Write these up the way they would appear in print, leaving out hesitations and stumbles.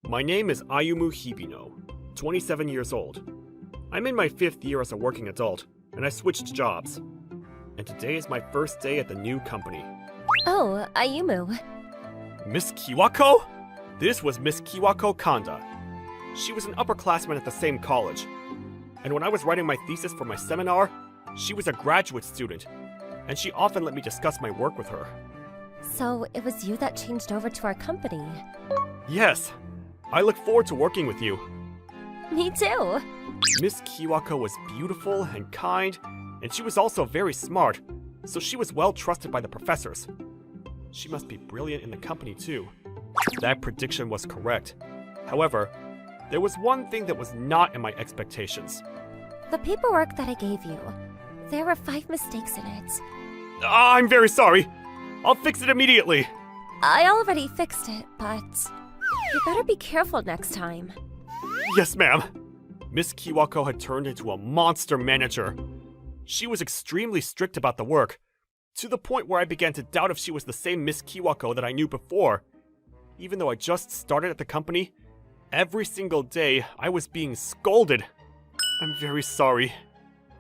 My name is Ayumu Hibino, 27 years old. I'm in my 5th year as a working adult, and I switched jobs. And today is my first day at the new company. Oh, Ayumu. Miss Kiwako? This was Miss Kiwako Kanda. She was an upperclassman at the same college. And when I was writing my thesis for my seminar, she was a graduate student, and she often let me discuss my work with her. So it was you that changed over to our company? Yes. I look forward to working with you. Me too. Miss Kiwako was beautiful and kind, and she was also very smart, so she was well trusted by the professors. She must be brilliant in the company too. That prediction was correct. However, there was one thing that was not in my expectations. The paperwork that I gave you, there were 5 mistakes in it. I'm very sorry. I'll fix it immediately. I already fixed it, but you better be careful next time. Yes, ma'am. Miss Kiwako had turned into a monster manager. She was extremely strict about the work, to the point where I began to doubt if she was the same Miss Kiwako that I knew before. Even though I just started at the company, every single day I was being scolded. I'm very sorry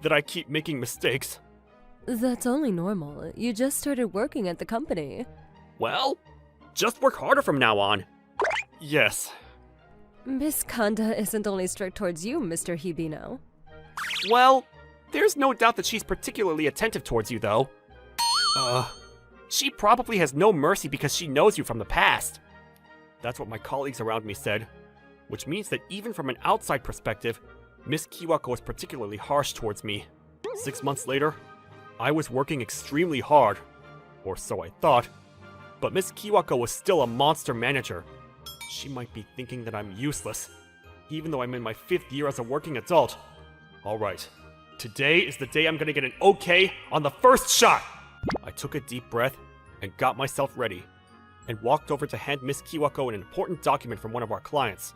that I keep making mistakes. That's only normal. You just started working at the company. Well, just work harder from now on. Yes. Miss Kanda isn't only strict towards you, Mr. Hibino. Well, there's no doubt that she's particularly attentive towards you, though. She probably has no mercy because she knows you from the past. That's what my colleagues around me said, which means that even from an outside perspective, Miss Kiwako was particularly harsh towards me. 6 months later, I was working extremely hard, or so I thought, but Miss Kiwako was still a monster manager. She might be thinking that I'm useless, even though I'm in my 5th year as a working adult. Alright, today is the day I'm gonna get an okay on the first shot! I took a deep breath and got myself ready, and walked over to hand Miss Kiwako an important document from one of our clients.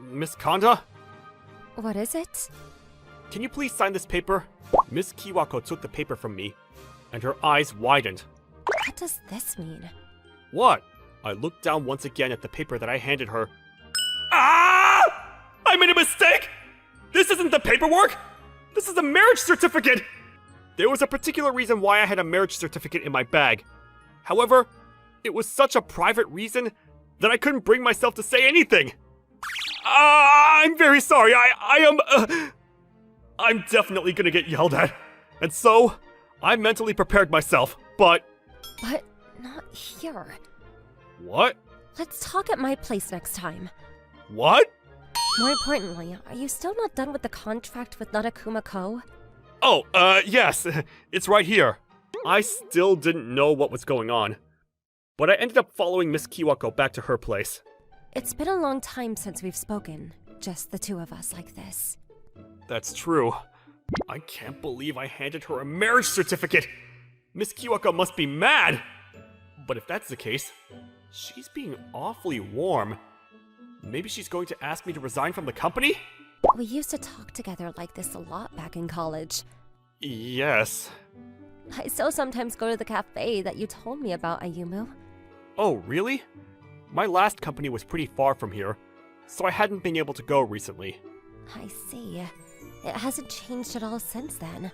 Miss Kanda? What is it? Can you please sign this paper? Miss Kiwako took the paper from me, and her eyes widened. What does this mean? What? I looked down once again at the paper that I handed her. Ah! I made a mistake! This isn't the paperwork! This is a marriage certificate! There was a particular reason why I had a marriage certificate in my bag. However, it was such a private reason that I couldn't bring myself to say anything. I'm very sorry. I'm definitely gonna get yelled at. And so, I mentally prepared myself, but... But not here. What? Let's talk at my place next time. What? More importantly, are you still not done with the contract with Nanakuma Co.? Oh, yes. It's right here. I still didn't know what was going on, but I ended up following Miss Kiwako back to her place. It's been a long time since we've spoken, just the two of us like this. That's true. I can't believe I handed her a marriage certificate! Miss Kiwako must be mad! But if that's the case, she's being awfully warm. Maybe she's going to ask me to resign from the company? We used to talk together like this a lot back in college. Yes. I still sometimes go to the cafe that you told me about, Ayumu. Oh, really? My last company was pretty far from here, so I hadn't been able to go recently. I see. It hasn't changed at all since then.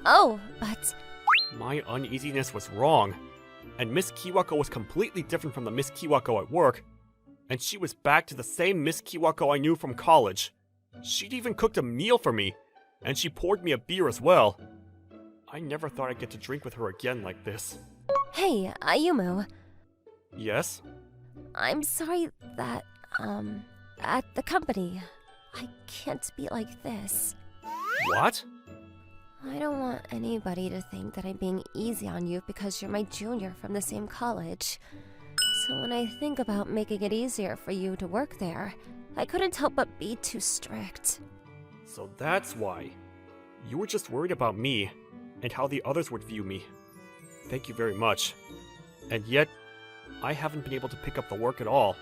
Oh, but... My uneasiness was wrong, and Miss Kiwako was completely different from the Miss Kiwako at work, and she was back to the same Miss Kiwako I knew from college. She'd even cooked a meal for me, and she poured me a beer as well. I never thought I'd get to drink with her again like this. Hey, Ayumu. Yes? I'm sorry that, at the company, I can't be like this. What? I don't want anybody to think that I'm being easy on you because you're my junior from the same college. So when I think about making it easier for you to work there, I couldn't help but be too strict. So that's why. You were just worried about me, and how the others would view me. Thank you very much. And yet, I haven't been able to pick up the work at all.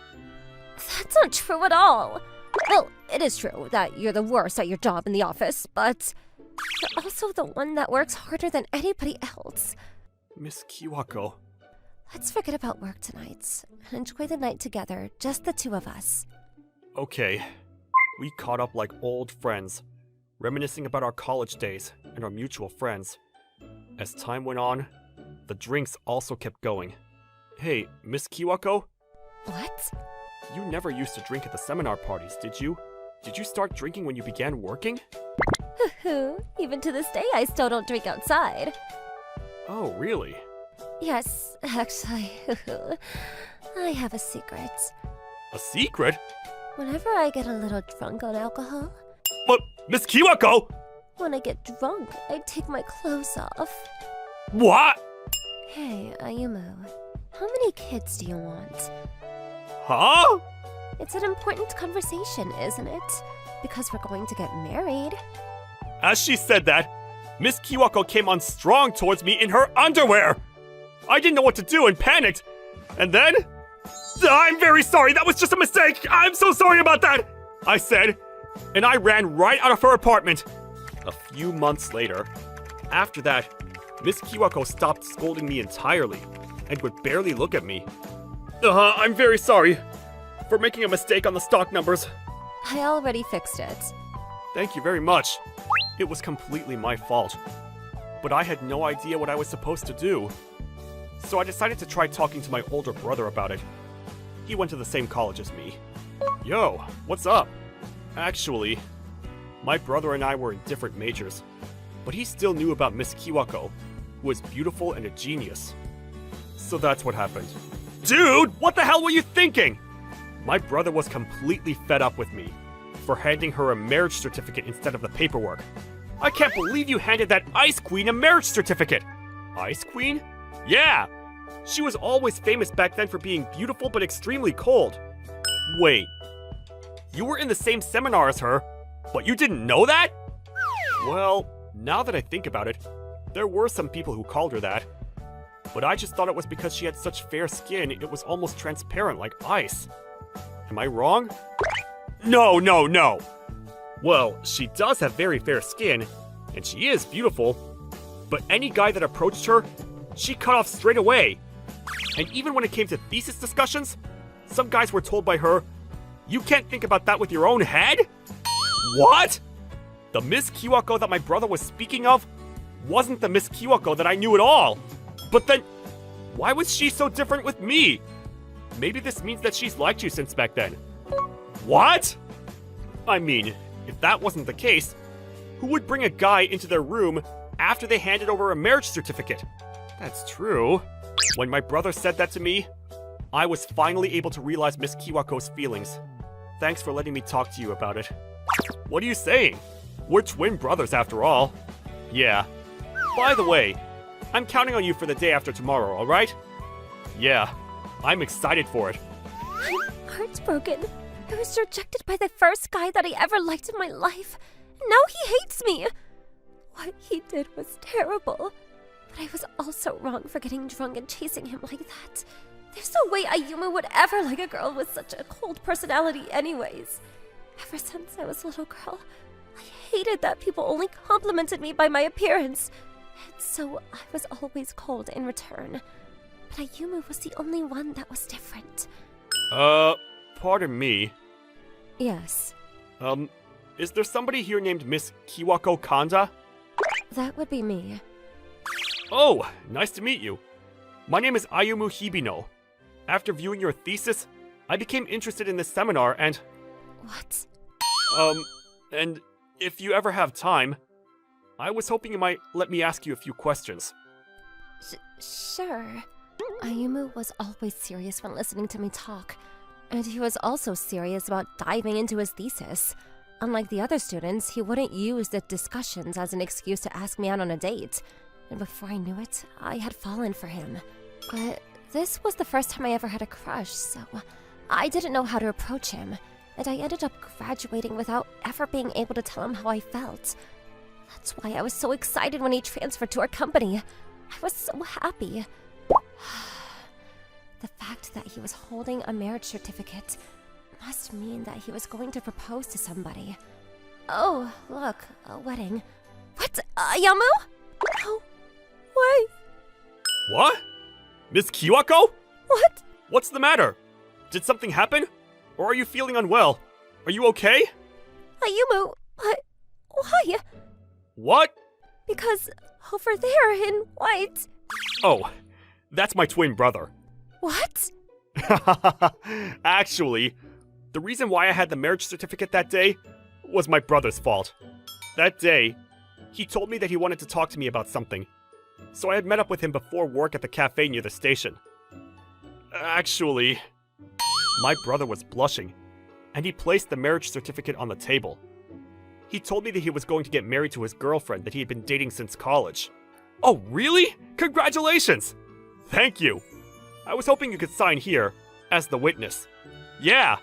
That's not true at all! Well, it is true that you're the worst at your job in the office, but you're also the one that works harder than anybody else. Miss Kiwako. Let's forget about work tonight and enjoy the night together, just the two of us. Okay. We caught up like old friends, reminiscing about our college days and our mutual friends. As time went on, the drinks also kept going. Hey, Miss Kiwako? What? You never used to drink at the seminar parties, did you? Did you start drinking when you began working? Even to this day, I still don't drink outside. Oh, really? Yes, actually, I have a secret. A secret? Whenever I get a little drunk on alcohol, But, Miss Kiwako! when I get drunk, I take my clothes off. What? Hey, Ayumu, how many kids do you want? Huh? It's an important conversation, isn't it? Because we're going to get married. As she said that, Miss Kiwako came on strong towards me in her underwear! I didn't know what to do and panicked. And then... I'm very sorry, that was just a mistake! I'm so sorry about that! I said, and I ran right out of her apartment. A few months later, after that, Miss Kiwako stopped scolding me entirely and would barely look at me. I'm very sorry for making a mistake on the stock numbers. I already fixed it. Thank you very much. It was completely my fault. But I had no idea what I was supposed to do. So I decided to try talking to my older brother about it. He went to the same college as me. Yo, what's up? Actually, my brother and I were in different majors, but he still knew about Miss Kiwako, who was beautiful and a genius. So that's what happened. Dude, what the hell were you thinking? My brother was completely fed up with me for handing her a marriage certificate instead of the paperwork. I can't believe you handed that Ice Queen a marriage certificate! Ice Queen? Yeah! She was always famous back then for being beautiful but extremely cold. Wait, you were in the same seminar as her, but you didn't know that? Well, now that I think about it, there were some people who called her that. But I just thought it was because she had such fair skin, it was almost transparent like ice. Am I wrong? No. Well, she does have very fair skin, and she is beautiful, but any guy that approached her, she cut off straight away. And even when it came to thesis discussions, some guys were told by her, "You can't think about that with your own head?" What? The Miss Kiwako that my brother was speaking of wasn't the Miss Kiwako that I knew at all. But then, why was she so different with me? Maybe this means that she's liked you since back then. What? I mean, if that wasn't the case, who would bring a guy into their room after they handed over a marriage certificate? That's true. When my brother said that to me, I was finally able to realize Miss Kiwako's feelings. Thanks for letting me talk to you about it. What are you saying? We're twin brothers after all. Yeah. By the way, I'm counting on you for the day after tomorrow, alright? Yeah, I'm excited for it. I'm heartbroken. I was rejected by the first guy that I ever liked in my life. Now he hates me. What he did was terrible. But I was also wrong for getting drunk and chasing him like that. There's no way Ayumu would ever like a girl with such a cold personality anyways. Ever since I was a little girl, I hated that people only complimented me by my appearance. And so I was always cold in return. But Ayumu was the only one that was different. Pardon me. Yes. Is there somebody here named Miss Kiwako Kanda? That would be me. Oh, nice to meet you. My name is Ayumu Hibino. After viewing your thesis, I became interested in this seminar and... What? And if you ever have time, I was hoping you might let me ask you a few questions. Sure. Ayumu was always serious when listening to me talk, and he was also serious about diving into his thesis. Unlike the other students, he wouldn't use the discussions as an excuse to ask me out on a date. And before I knew it, I had fallen for him. But this was the first time I ever had a crush, so I didn't know how to approach him, and I ended up graduating without ever being able to tell him how I felt. That's why I was so excited when he transferred to our company. I was so happy. The fact that he was holding a marriage certificate must mean that he was going to propose to somebody. Oh, look, a wedding. What? Ayamu? No way. What? Miss Kiwako? What? What's the matter? Did something happen? Or are you feeling unwell? Are you okay? Ayumu, but why? What? Because over there in white. Oh, that's my twin brother. What? Actually, the reason why I had the marriage certificate that day was my brother's fault. That day, he told me that he wanted to talk to me about something, so I had met up with him before work at the cafe near the station. Actually, my brother was blushing, and he placed the marriage certificate on the table. He told me that he was going to get married to his girlfriend that he had been dating since college. Oh, really? Congratulations! Thank you. I was hoping you could sign here, as the witness. Yeah,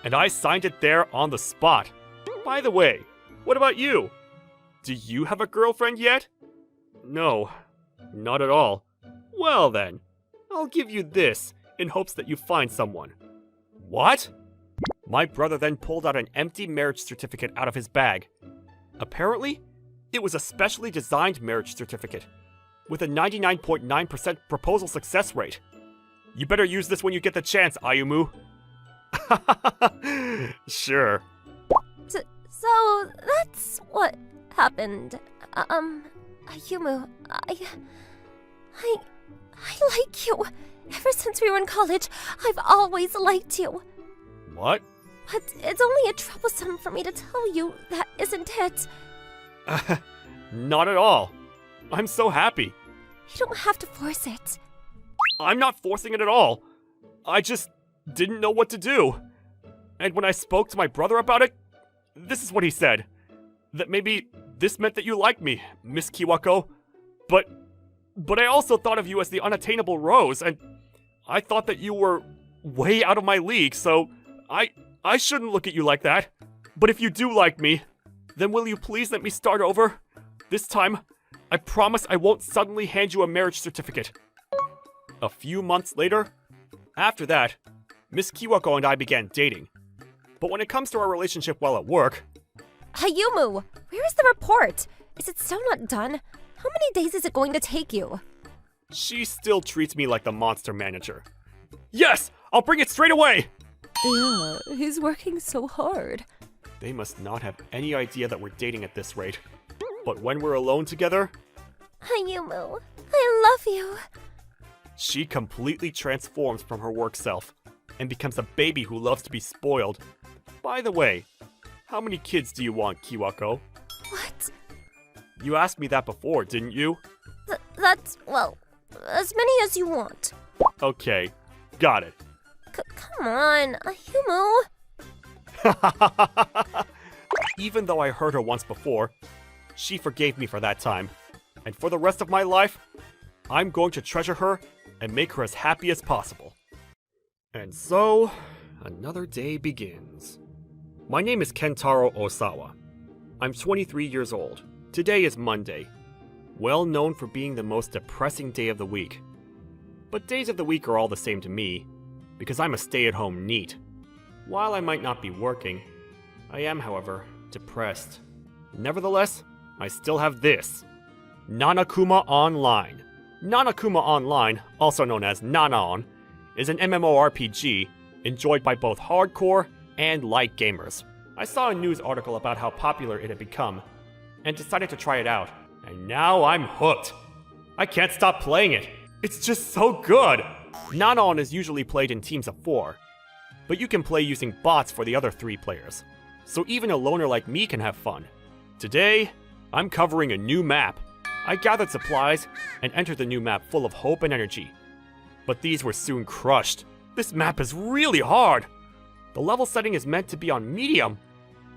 and I signed it there on the spot. By the way, what about you? Do you have a girlfriend yet? No, not at all. Well then, I'll give you this in hopes that you find someone. What? My brother then pulled out an empty marriage certificate out of his bag. Apparently, it was a specially designed marriage certificate, with a 99.9% proposal success rate. You better use this when you get the chance, Ayumu. Sure. So that's what happened. Ayumu, I like you. Ever since we were in college, I've always liked you. What? But it's only troublesome for me to tell you that, isn't it? Not at all. I'm so happy. You don't have to force it. I'm not forcing it at all. I just didn't know what to do. And when I spoke to my brother about it, this is what he said. That maybe this meant that you like me, Miss Kiwako. But I also thought of you as the unattainable Rose, and I thought that you were way out of my league, so I shouldn't look at you like that. But if you do like me, then will you please let me start over? This time, I promise I won't suddenly hand you a marriage certificate. A few months later, after that, Miss Kiwako and I began dating. But when it comes to our relationship while at work... Ayumu, where is the report? Is it still not done? How many days is it going to take you? She still treats me like the monster manager. Yes! I'll bring it straight away! Yeah, he's working so hard. They must not have any idea that we're dating at this rate. But when we're alone together... Ayumu, I love you. She completely transforms from her work self and becomes a baby who loves to be spoiled. By the way, how many kids do you want, Kiwako? What? You asked me that before, didn't you? That's, well, as many as you want. Okay, got it. Come on, Ayumu. Even though I hurt her once before, she forgave me for that time. And for the rest of my life, I'm going to treasure her and make her as happy as possible. And so, another day begins. My name is Kentaro Osawa. I'm 23 years old. Today is Monday, well known for being the most depressing day of the week. But days of the week are all the same to me, because I'm a stay-at-home NEET. While I might not be working, I am, however, depressed. Nevertheless, I still have this. Nanakuma Online. Nanakuma Online, also known as Nanaon, is an MMORPG enjoyed by both hardcore and light gamers. I saw a news article about how popular it had become, and decided to try it out. And now I'm hooked. I can't stop playing it. It's just so good. Nanaon is usually played in teams of 4, but you can play using bots for the other 3 players. So even a loner like me can have fun. Today, I'm covering a new map. I gathered supplies and entered the new map full of hope and energy. But these were soon crushed. This map is really hard. The level setting is meant to be on medium.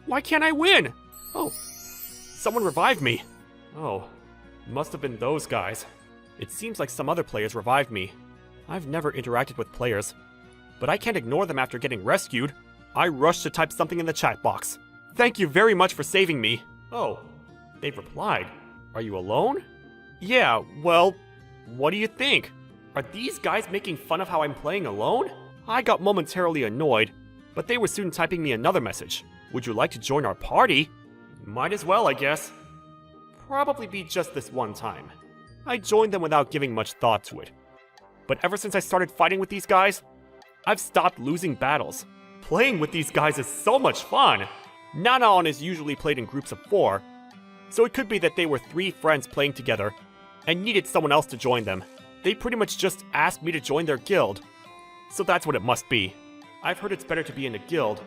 Why can't I win? Oh, someone revived me. Oh, must have been those guys. It seems like some other players revived me. I've never interacted with players, but I can't ignore them after getting rescued. I rushed to type something in the chat box. Thank you very much for saving me. Oh, they've replied. Are you alone? Yeah, well, what do you think? Are these guys making fun of how I'm playing alone? I got momentarily annoyed, but they were soon typing me another message. Would you like to join our party? Might as well, I guess. Probably be just this one time. I joined them without giving much thought to it. But ever since I started fighting with these guys, I've stopped losing battles. Playing with these guys is so much fun! Nanaon is usually played in groups of 4, so it could be that they were 3 friends playing together and needed someone else to join them. They pretty much just asked me to join their guild, so that's what it must be. I've heard it's better to be in a guild,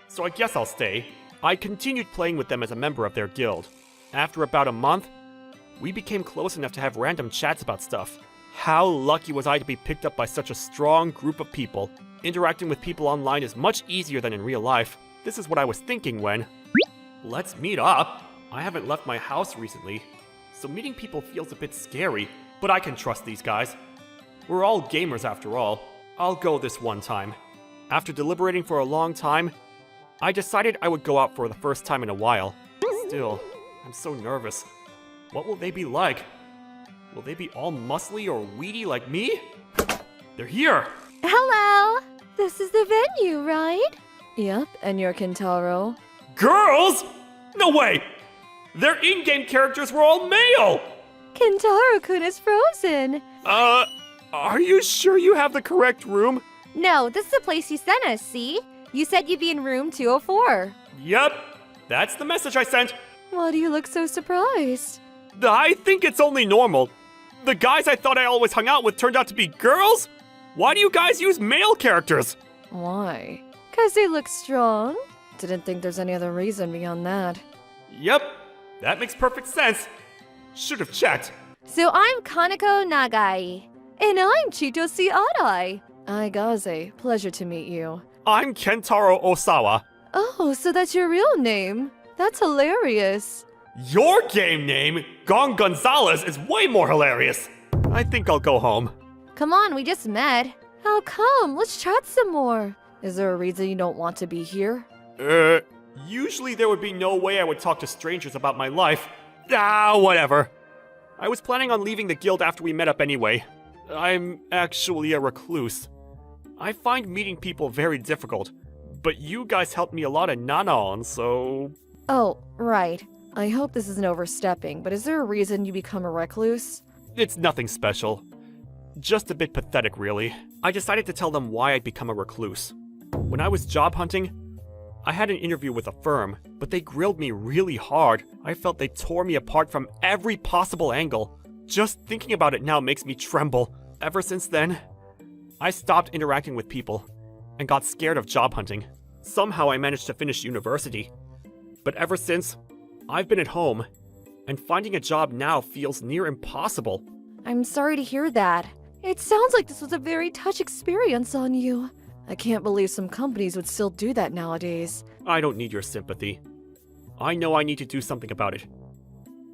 so I guess I'll stay. I continued playing with them as a member of their guild. After about a month, we became close enough to have random chats about stuff. How lucky was I to be picked up by such a strong group of people. Interacting with people online is much easier than in real life. This is what I was thinking when... Let's meet up! I haven't left my house recently, so meeting people feels a bit scary, but I can trust these guys. We're all gamers after all. I'll go this one time. After deliberating for a long time, I decided I would go out for the first time in a while. Still, I'm so nervous. What will they be like? Will they be all muscly or weedy like me? They're here! Hello! This is the venue, right? Yep, and you're Kentaro. Girls? No way! Their in-game characters were all male! Kentaro-kun is frozen. Are you sure you have the correct room? No, this is the place you sent us, see? You said you'd be in room 204. Yep, that's the message I sent. Why do you look so surprised? I think it's only normal. The guys I thought I always hung out with turned out to be girls? Why do you guys use male characters? Why? 'Cause they look strong. Didn't think there's any other reason beyond that. Yep, that makes perfect sense. Should have checked. So I'm Kaneko Nagai. And I'm Chitose Arai. Aigaze, pleasure to meet you. I'm Kentaro Osawa. Oh, so that's your real name. That's hilarious. Your game name, Gong Gonzalez, is way more hilarious. I think I'll go home. Come on, we just met. How come? Let's chat some more. Is there a reason you don't want to be here? Usually there would be no way I would talk to strangers about my life. Whatever. I was planning on leaving the guild after we met up anyway. I'm actually a recluse. I find meeting people very difficult, but you guys helped me a lot in Nanaon, so... Oh, right. I hope this isn't overstepping, but is there a reason you become a recluse? It's nothing special. Just a bit pathetic, really. I decided to tell them why I'd become a recluse. When I was job hunting, I had an interview with a firm, but they grilled me really hard. I felt they tore me apart from every possible angle. Just thinking about it now makes me tremble. Ever since then, I stopped interacting with people and got scared of job hunting. Somehow I managed to finish university. But ever since, I've been at home, and finding a job now feels near impossible. I'm sorry to hear that. It sounds like this was a very touch experience on you. I can't believe some companies would still do that nowadays. I don't need your sympathy. I know I need to do something about it.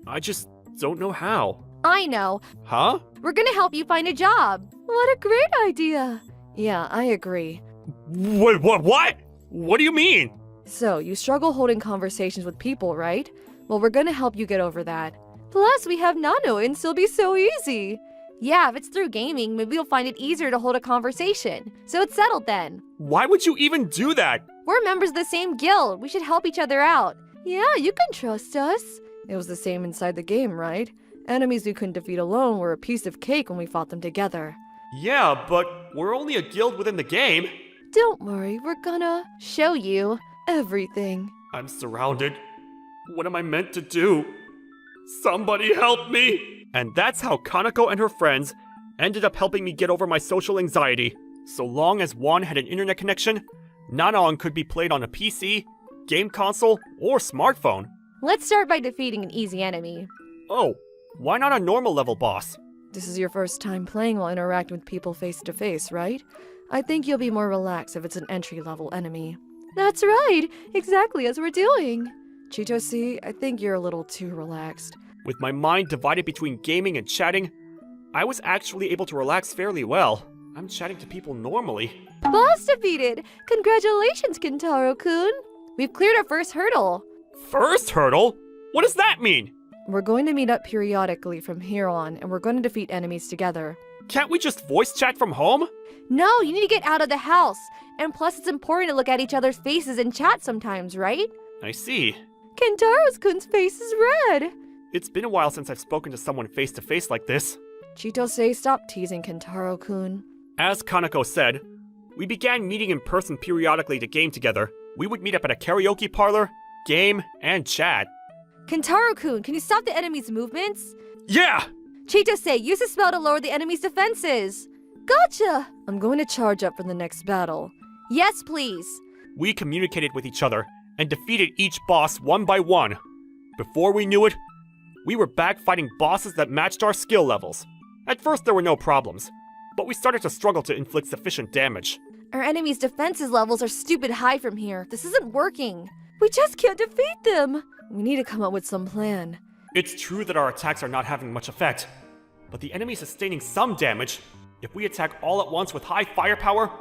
I just don't know how. I know. Huh? We're gonna help you find a job. What a great idea. Yeah, I agree. What? What do you mean? So, you struggle holding conversations with people, right? Well, we're gonna help you get over that. Plus, we have Nano and it'll be so easy. Yeah, if it's through gaming, maybe you'll find it easier to hold a conversation. So it's settled then. Why would you even do that? We're members of the same guild. We should help each other out. Yeah, you can trust us. It was the same inside the game, right? Enemies we couldn't defeat alone were a piece of cake when we fought them together. Yeah, but we're only a guild within the game. Don't worry, we're gonna show you everything. I'm surrounded. What am I meant to do? Somebody help me! And that's how Kaneko and her friends ended up helping me get over my social anxiety. So long as one had an internet connection, Nanaon could be played on a PC, game console, or smartphone. Let's start by defeating an easy enemy. Oh, why not a normal level boss? This is your first time playing while interacting with people face to face, right? I think you'll be more relaxed if it's an entry-level enemy. That's right! Exactly as we're doing! Chitose, I think you're a little too relaxed. With my mind divided between gaming and chatting, I was actually able to relax fairly well. I'm chatting to people normally. Boss defeated! Congratulations, Kentaro-kun! We've cleared our first hurdle. First hurdle? What does that mean? We're going to meet up periodically from here on, and we're going to defeat enemies together. Can't we just voice chat from home? No, you need to get out of the house. And plus, it's important to look at each other's faces and chat sometimes, right? I see. Kentaro-kun's face is red. It's been a while since I've spoken to someone face to face like this. Chitose, stop teasing Kentaro-kun. As Kaneko said, We began meeting in person periodically to game together. We would meet up at a karaoke parlor, game, and chat. Kentaro-kun, can you stop the enemy's movements? Yeah! Chitose, use the spell to lower the enemy's defenses. Gotcha! I'm going to charge up for the next battle. Yes, please. We communicated with each other and defeated each boss one by one. Before we knew it, we were back fighting bosses that matched our skill levels. At first there were no problems, but we started to struggle to inflict sufficient damage. Our enemy's defenses levels are stupid high from here. This isn't working. We just can't defeat them. We need to come up with some plan. It's true that our attacks are not having much effect, but the enemy is sustaining some damage. If we attack all at once with high firepower,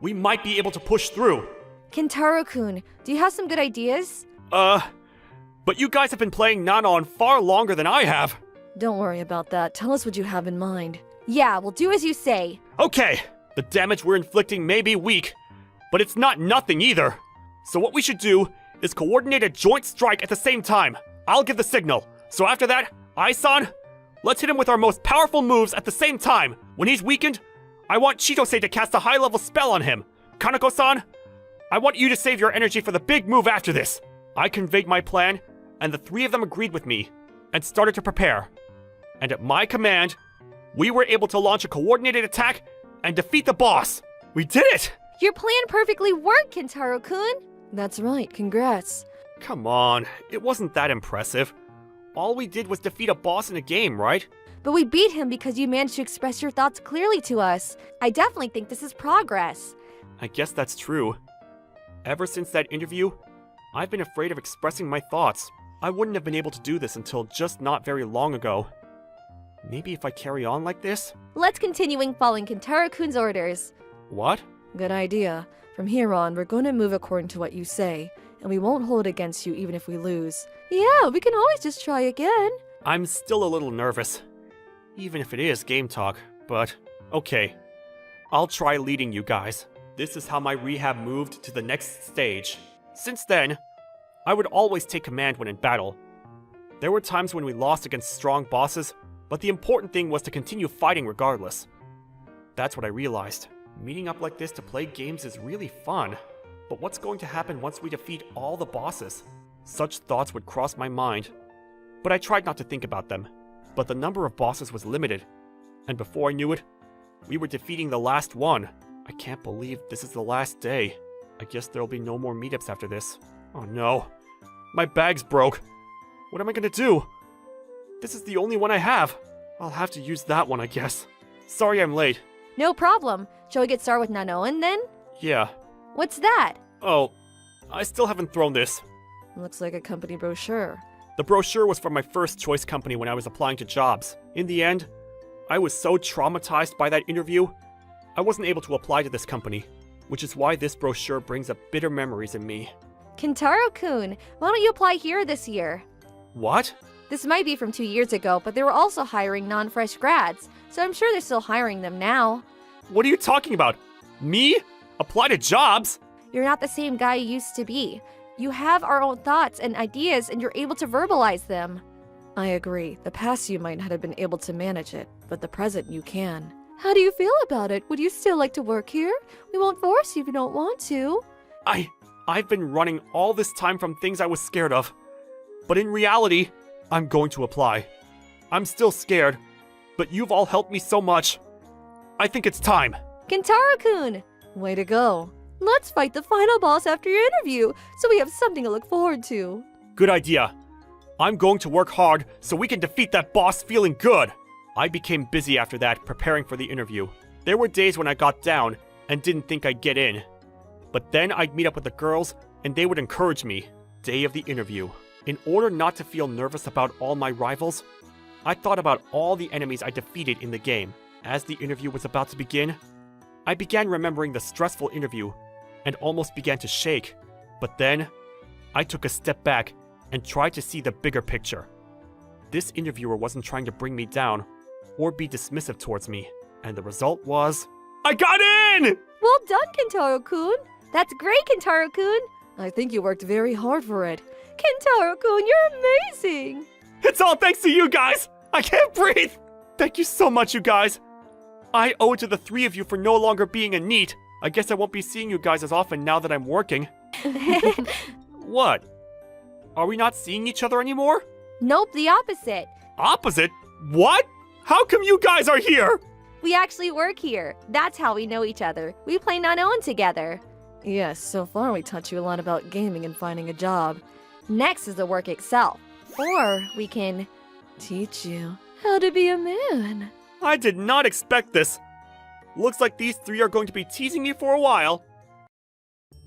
we might be able to push through. Kentaro-kun, do you have some good ideas? But you guys have been playing Nana far longer than I have. Don't worry about that. Tell us what you have in mind. Yeah, we'll do as you say. Okay, the damage we're inflicting may be weak, but it's not nothing either. So what we should do is coordinate a joint strike at the same time. I'll give the signal. So after that, Ai-san, let's hit him with our most powerful moves at the same time. When he's weakened, I want Chitose to cast a high-level spell on him. Kanako-san, I want you to save your energy for the big move after this. I conveyed my plan, and the three of them agreed with me and started to prepare. And at my command, we were able to launch a coordinated attack and defeat the boss. We did it! Your plan perfectly worked, Kentaro-kun. That's right, congrats. Come on, it wasn't that impressive. All we did was defeat a boss in a game, right? But we beat him because you managed to express your thoughts clearly to us. I definitely think this is progress. I guess that's true. Ever since that interview, I've been afraid of expressing my thoughts. I wouldn't have been able to do this until just not very long ago. Maybe if I carry on like this? Let's continuing following Kentaro-kun's orders. What? Good idea. From here on, we're going to move according to what you say, and we won't hold it against you even if we lose. Yeah, we can always just try again. I'm still a little nervous, even if it is game talk, but okay. I'll try leading you guys. This is how my rehab moved to the next stage. Since then, I would always take command when in battle. There were times when we lost against strong bosses, but the important thing was to continue fighting regardless. That's what I realized. Meeting up like this to play games is really fun. But what's going to happen once we defeat all the bosses? Such thoughts would cross my mind. But I tried not to think about them. But the number of bosses was limited. And before I knew it, we were defeating the last one. I can't believe this is the last day. I guess there'll be no more meetups after this. Oh no. My bag's broke. What am I gonna do? This is the only one I have. I'll have to use that one, I guess. Sorry I'm late. No problem. Shall we get started with Nanoan then? Yeah. What's that? Oh, I still haven't thrown this. Looks like a company brochure. The brochure was from my first choice company when I was applying to jobs. In the end, I was so traumatized by that interview, I wasn't able to apply to this company, which is why this brochure brings up bitter memories in me. Kentaro-kun, why don't you apply here this year? What? This might be from 2 years ago, but they were also hiring non-fresh grads, so I'm sure they're still hiring them now. What are you talking about? Me? Apply to jobs? You're not the same guy you used to be. You have our own thoughts and ideas, and you're able to verbalize them. I agree. The past you might not have been able to manage it, but the present you can. How do you feel about it? Would you still like to work here? We won't force you if you don't want to. I've been running all this time from things I was scared of. But in reality, I'm going to apply. I'm still scared, but you've all helped me so much. I think it's time. Kentaro-kun! Way to go. Let's fight the final boss after your interview, so we have something to look forward to. Good idea. I'm going to work hard so we can defeat that boss feeling good. I became busy after that, preparing for the interview. There were days when I got down and didn't think I'd get in. But then I'd meet up with the girls and they would encourage me. Day of the interview. In order not to feel nervous about all my rivals, I thought about all the enemies I defeated in the game. As the interview was about to begin, I began remembering the stressful interview and almost began to shake. But then, I took a step back and tried to see the bigger picture. This interviewer wasn't trying to bring me down or be dismissive towards me, and the result was... I got in! Well done, Kentaro-kun! That's great, Kentaro-kun! I think you worked very hard for it. Kentaro-kun, you're amazing! It's all thanks to you guys! I can't breathe! Thank you so much, you guys! I owe it to the three of you for no longer being a NEET. I guess I won't be seeing you guys as often now that I'm working. What? Are we not seeing each other anymore? Nope, the opposite. Opposite? What? How come you guys are here? We actually work here. That's how we know each other. We play Unknown together. Yes, so far we taught you a lot about gaming and finding a job. Next is the work itself. Or we can... Teach you how to be a man. I did not expect this. Looks like these three are going to be teasing me for a while.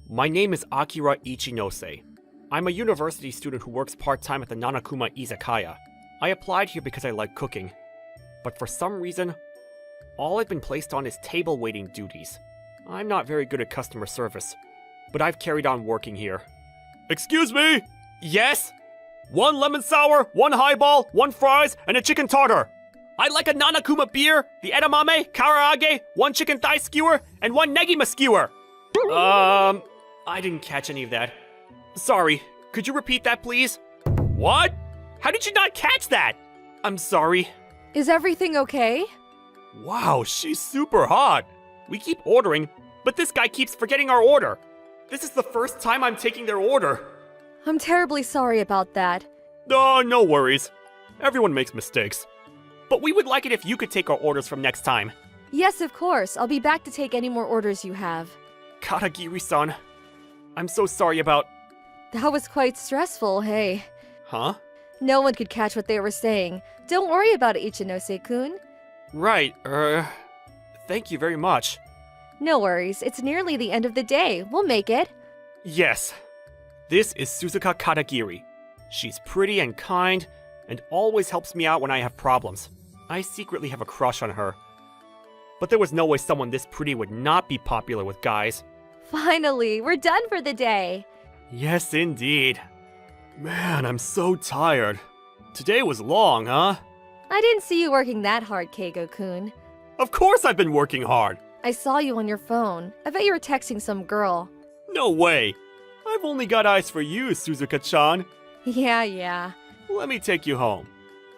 My name is Akira Ichinose. I'm a university student who works part-time at the Nanakuma Izakaya. I applied here because I like cooking. But for some reason, all I've been placed on is table waiting duties. I'm not very good at customer service, but I've carried on working here. Excuse me? Yes? 1 lemon sour, 1 highball, 1 fries, and a chicken tartar. I'd like a Nanakuma beer, the edamame, karaage, 1 chicken thigh skewer, and 1 negima skewer. I didn't catch any of that. Sorry, could you repeat that, please? What? How did you not catch that? I'm sorry. Is everything okay? Wow, she's super hot. We keep ordering, but this guy keeps forgetting our order. This is the first time I'm taking their order. I'm terribly sorry about that. Oh, no worries. Everyone makes mistakes. But we would like it if you could take our orders from next time. Yes, of course. I'll be back to take any more orders you have. Katagiri-san, I'm so sorry about... That was quite stressful, hey. Huh? No one could catch what they were saying. Don't worry about it, Ichinose-kun. Right, thank you very much. No worries. It's nearly the end of the day. We'll make it. Yes. This is Suzuka Katagiri. She's pretty and kind, and always helps me out when I have problems. I secretly have a crush on her. But there was no way someone this pretty would not be popular with guys. Finally, we're done for the day. Yes, indeed. Man, I'm so tired. Today was long, huh? I didn't see you working that hard, Keigo-kun. Of course I've been working hard. I saw you on your phone. I bet you were texting some girl. No way. I've only got eyes for you, Suzuka-chan. Yeah. Let me take you home.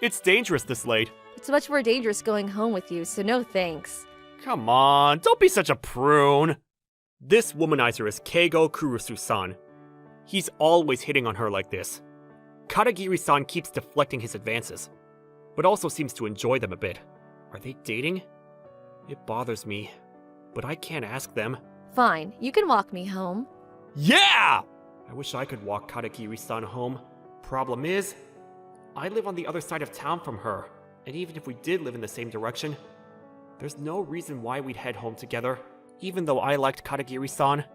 It's dangerous this late. It's much more dangerous going home with you, so no thanks. Come on, don't be such a prune. This womanizer is Keigo Kurusu-san. He's always hitting on her like this. Katagiri-san keeps deflecting his advances, but also seems to enjoy them a bit. Are they dating? It bothers me, but I can't ask them. Fine, you can walk me home. Yeah! I wish I could walk Katagiri-san home. Problem is, I live on the other side of town from her, and even if we did live in the same direction, there's no reason why we'd head home together. Even though I liked Katagiri-san,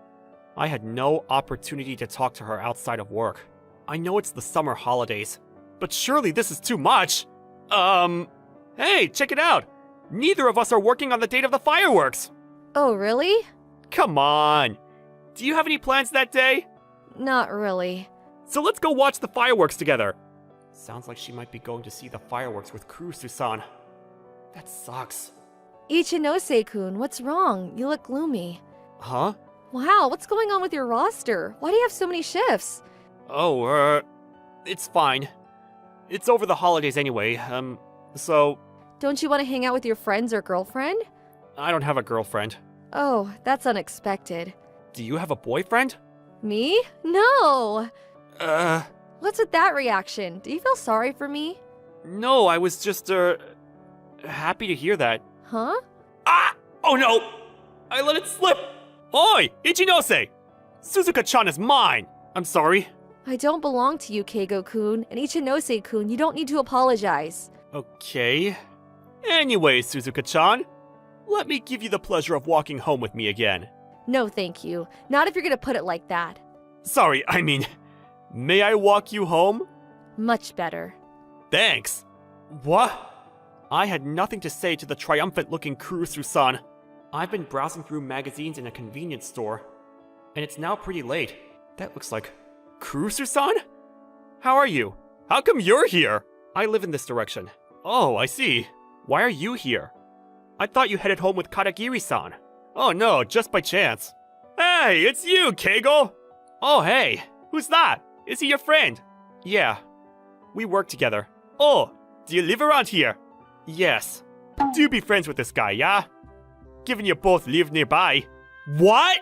I had no opportunity to talk to her outside of work. I know it's the summer holidays, but surely this is too much. Hey, check it out! Neither of us are working on the date of the fireworks! Oh, really? Come on! Do you have any plans that day? Not really. So let's go watch the fireworks together. Sounds like she might be going to see the fireworks with Kurusu-san. That sucks. Ichinose-kun, what's wrong? You look gloomy. Huh? Wow, what's going on with your roster? Why do you have so many shifts? Oh, it's fine. It's over the holidays anyway, so... Don't you want to hang out with your friends or girlfriend? I don't have a girlfriend. Oh, that's unexpected. Do you have a boyfriend? Me? No! Uh... What's with that reaction? Do you feel sorry for me? No, I was just, happy to hear that. Huh? Ah! Oh no! I let it slip! Oi! Ichinose! Suzuka-chan is mine! I'm sorry. I don't belong to you, Keigo-kun, and Ichinose-kun, you don't need to apologize. Okay. Anyway, Suzuka-chan, let me give you the pleasure of walking home with me again. No, thank you. Not if you're gonna put it like that. Sorry, I mean, may I walk you home? Much better. Thanks. What? I had nothing to say to the triumphant-looking Kurusu-san. I've been browsing through magazines in a convenience store, and it's now pretty late. That looks like... Kurusu-san? How are you? How come you're here? I live in this direction. Oh, I see. Why are you here? I thought you headed home with Katagiri-san. Oh no, just by chance. Hey, it's you, Keigo! Oh hey, who's that? Is he your friend? Yeah. We work together. Oh, do you live around here? Yes. Do be friends with this guy, yeah? Given you both live nearby. What?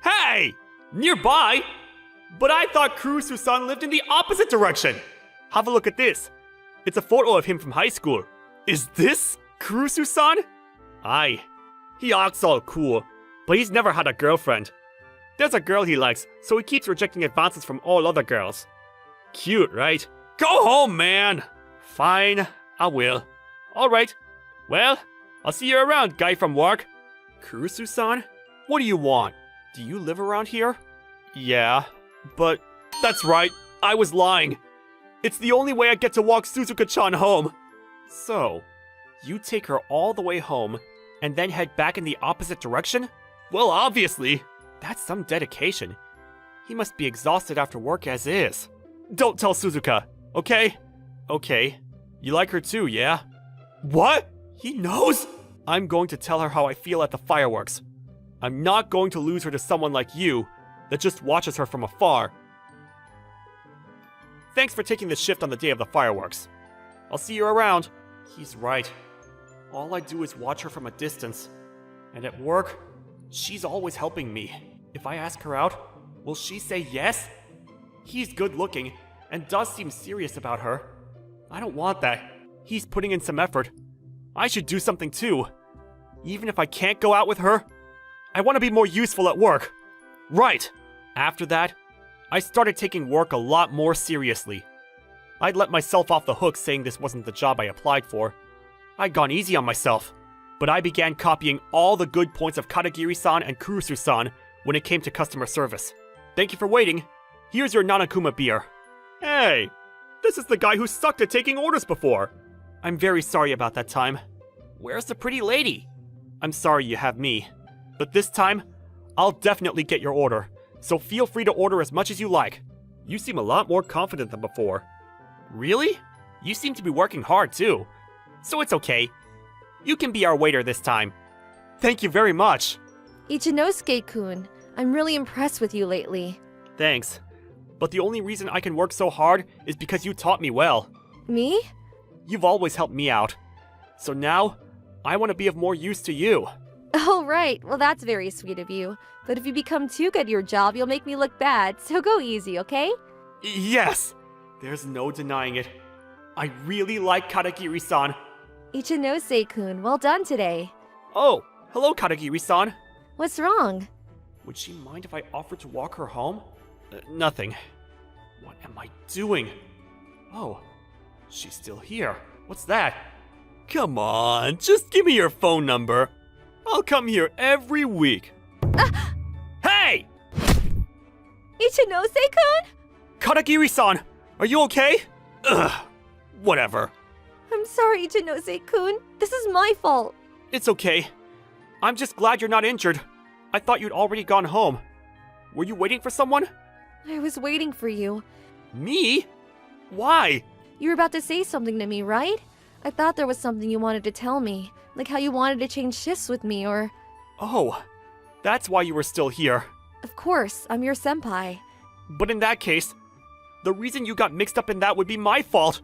Hey! Nearby? But I thought Kurusu-san lived in the opposite direction! Have a look at this. It's a photo of him from high school. Is this Kurusu-san? Aye. He acts all cool, but he's never had a girlfriend. There's a girl he likes, so he keeps rejecting advances from all other girls. Cute, right? Go home, man! Fine, I will. Alright. Well, I'll see you around, guy from work. Kurusu-san? What do you want? Do you live around here? Yeah, but that's right, I was lying. It's the only way I get to walk Suzuka-chan home. So, you take her all the way home, and then head back in the opposite direction? Well, obviously. That's some dedication. He must be exhausted after work as is. Don't tell Suzuka, okay? Okay. You like her too, yeah? What? He knows? I'm going to tell her how I feel at the fireworks. I'm not going to lose her to someone like you that just watches her from afar. Thanks for taking the shift on the day of the fireworks. I'll see you around. He's right. All I do is watch her from a distance. And at work, she's always helping me. If I ask her out, will she say yes? He's good looking and does seem serious about her. I don't want that. He's putting in some effort. I should do something too. Even if I can't go out with her, I want to be more useful at work. Right. After that, I started taking work a lot more seriously. I'd let myself off the hook saying this wasn't the job I applied for. I'd gone easy on myself, but I began copying all the good points of Katagiri-san and Kurusu-san when it came to customer service. Thank you for waiting. Here's your Nanakuma beer. Hey, this is the guy who sucked at taking orders before. I'm very sorry about that time. Where's the pretty lady? I'm sorry you have me, but this time, I'll definitely get your order. So feel free to order as much as you like. You seem a lot more confident than before. Really? You seem to be working hard too. So it's okay. You can be our waiter this time. Thank you very much. Ichinosuke-kun, I'm really impressed with you lately. Thanks. But the only reason I can work so hard is because you taught me well. Me? You've always helped me out. So now, I want to be of more use to you. Oh, right. Well, that's very sweet of you. But if you become too good at your job, you'll make me look bad, so go easy, okay? Yes! There's no denying it. I really like Katagiri-san. Ichinose-kun, well done today. Oh, hello Katagiri-san. What's wrong? Would she mind if I offered to walk her home? Nothing. What am I doing? Oh, she's still here. What's that? Come on, just give me your phone number. I'll come here every week. Hey! Ichinose-kun? Katagiri-san, are you okay? Ugh, whatever. I'm sorry, Ichinose-kun. This is my fault. It's okay. I'm just glad you're not injured. I thought you'd already gone home. Were you waiting for someone? I was waiting for you. Me? Why? You were about to say something to me, right? I thought there was something you wanted to tell me, like how you wanted to change shifts with me, or... Oh, that's why you were still here. Of course, I'm your senpai. But in that case, the reason you got mixed up in that would be my fault.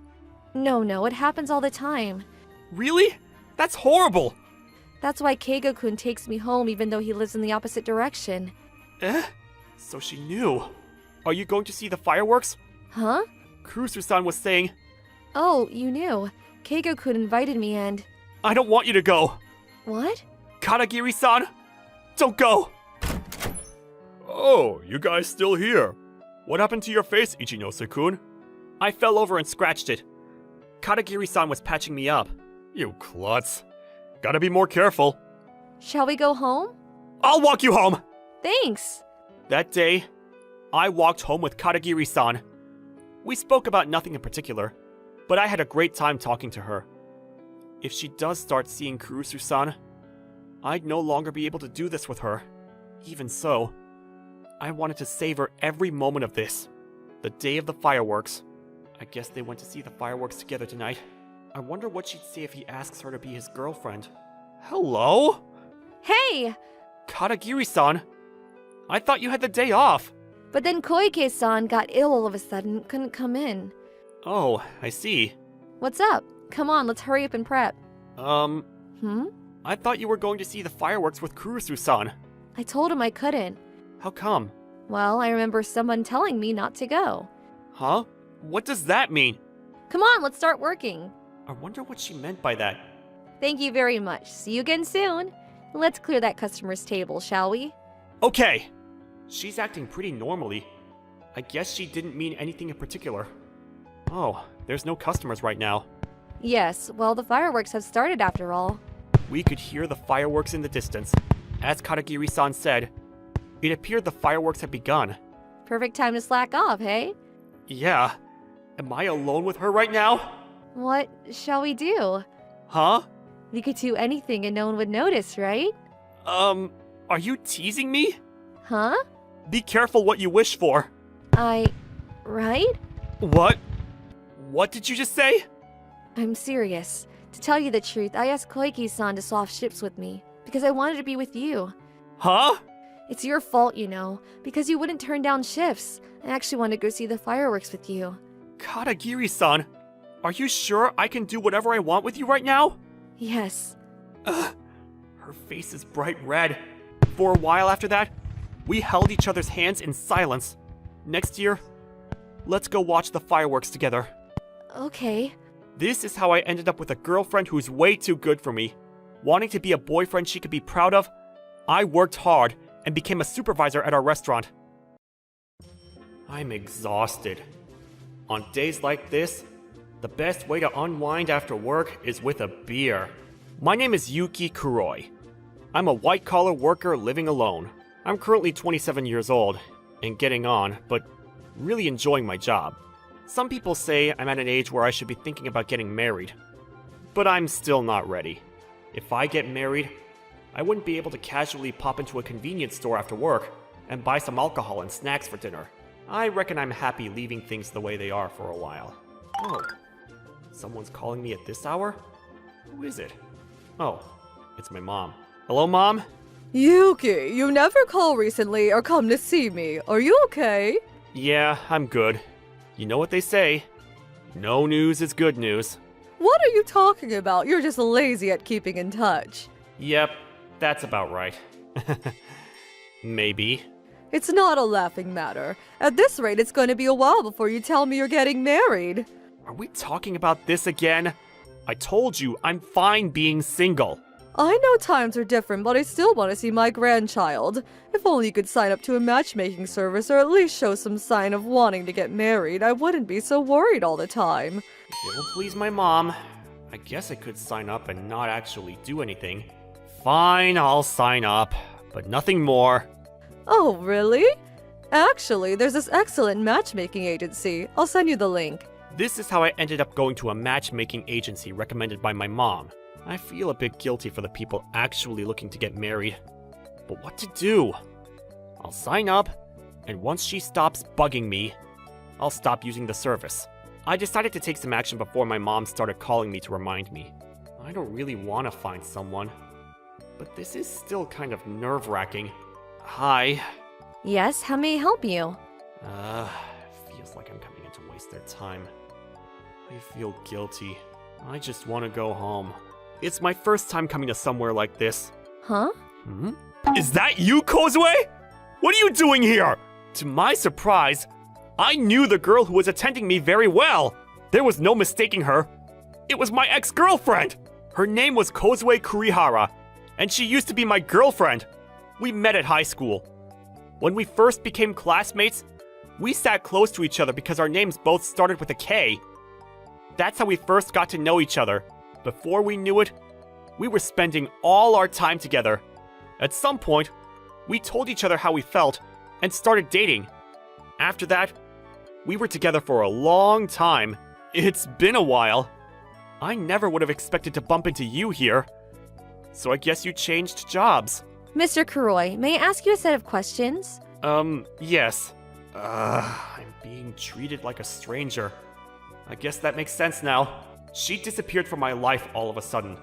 No, it happens all the time. Really? That's horrible. That's why Keigo-kun takes me home even though he lives in the opposite direction. Eh? So she knew. Are you going to see the fireworks? Huh? Kurusu-san was saying... Oh, you knew. Keigo-kun invited me and... I don't want you to go. What? Katagiri-san, don't go. Oh, you guys still here. What happened to your face, Ichinose-kun? I fell over and scratched it. Katagiri-san was patching me up. You klutz. Gotta be more careful. Shall we go home? I'll walk you home! Thanks! That day, I walked home with Katagiri-san. We spoke about nothing in particular, but I had a great time talking to her. If she does start seeing Kurusu-san, I'd no longer be able to do this with her. Even so, I wanted to savor every moment of this. The day of the fireworks. I guess they went to see the fireworks together tonight. I wonder what she'd say if he asks her to be his girlfriend. Hello? Hey! Katagiri-san, I thought you had the day off. But then Koike-san got ill all of a sudden, couldn't come in. Oh, I see. What's up? Come on, let's hurry up and prep. I thought you were going to see the fireworks with Kurusu-san. I told him I couldn't. How come? Well, I remember someone telling me not to go. Huh? What does that mean? Come on, let's start working. I wonder what she meant by that. Thank you very much. See you again soon. Let's clear that customer's table, shall we? Okay. She's acting pretty normally. I guess she didn't mean anything in particular. Oh, there's no customers right now. Yes, well, the fireworks have started after all. We could hear the fireworks in the distance. As Katagiri-san said, it appeared the fireworks had begun. Perfect time to slack off, hey? Yeah. Am I alone with her right now? What shall we do? Huh? We could do anything and no one would notice, right? Are you teasing me? Huh? Be careful what you wish for. Right? What? What did you just say? I'm serious. To tell you the truth, I asked Koiki-san to swap ships with me because I wanted to be with you. Huh? It's your fault, you know, because you wouldn't turn down shifts. I actually wanted to go see the fireworks with you. Katagiri-san, are you sure I can do whatever I want with you right now? Yes. Her face is bright red. For a while after that, we held each other's hands in silence. Next year, let's go watch the fireworks together. Okay. This is how I ended up with a girlfriend who's way too good for me. Wanting to be a boyfriend she could be proud of, I worked hard and became a supervisor at our restaurant. I'm exhausted. On days like this, the best way to unwind after work is with a beer. My name is Yuki Kuroi. I'm a white-collar worker living alone. I'm currently 27 years old and getting on, but really enjoying my job. Some people say I'm at an age where I should be thinking about getting married, but I'm still not ready. If I get married, I wouldn't be able to casually pop into a convenience store after work and buy some alcohol and snacks for dinner. I reckon I'm happy leaving things the way they are for a while. Oh, someone's calling me at this hour? Who is it? Oh, it's my mom. Hello, Mom? Yuki, you never call recently or come to see me. Are you okay? Yeah, I'm good. You know what they say. No news is good news. What are you talking about? You're just lazy at keeping in touch. Yep, that's about right. Maybe. It's not a laughing matter. At this rate, it's going to be a while before you tell me you're getting married. Are we talking about this again? I told you, I'm fine being single. I know times are different, but I still want to see my grandchild. If only you could sign up to a matchmaking service or at least show some sign of wanting to get married, I wouldn't be so worried all the time. If it will please my mom, I guess I could sign up and not actually do anything. Fine, I'll sign up, but nothing more. Oh, really? Actually, there's this excellent matchmaking agency. I'll send you the link. This is how I ended up going to a matchmaking agency recommended by my mom. I feel a bit guilty for the people actually looking to get married. But what to do? I'll sign up, and once she stops bugging me, I'll stop using the service. I decided to take some action before my mom started calling me to remind me. I don't really want to find someone, but this is still kind of nerve-wracking. Hi. Yes, how may I help you? Feels like I'm coming in to waste their time. I feel guilty. I just want to go home. It's my first time coming to somewhere like this. Huh? Is that you, Kozue? What are you doing here? To my surprise, I knew the girl who was attending me very well. There was no mistaking her. It was my ex-girlfriend. Her name was Kozue Kurihara, and she used to be my girlfriend. We met at high school. When we first became classmates, we sat close to each other because our names both started with a K. That's how we first got to know each other. Before we knew it, we were spending all our time together. At some point, we told each other how we felt and started dating. After that, we were together for a long time. It's been a while. I never would have expected to bump into you here. So I guess you changed jobs. Mr. Kuroi, may I ask you a set of questions? Yes. I'm being treated like a stranger. I guess that makes sense now. She disappeared from my life all of a sudden.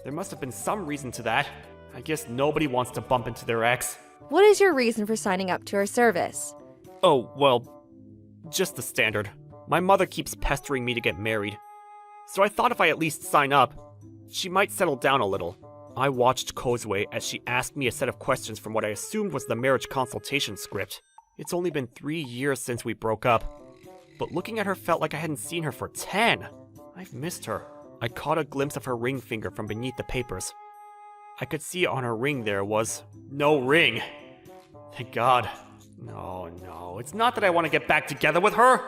There must have been some reason to that. I guess nobody wants to bump into their ex. What is your reason for signing up to our service? Oh, well, just the standard. My mother keeps pestering me to get married. So I thought if I at least sign up, she might settle down a little. I watched Kozue as she asked me a set of questions from what I assumed was the marriage consultation script. It's only been 3 years since we broke up, but looking at her felt like I hadn't seen her for 10. I've missed her. I caught a glimpse of her ring finger from beneath the papers. I could see on her ring there was no ring. Thank God. No, it's not that I want to get back together with her.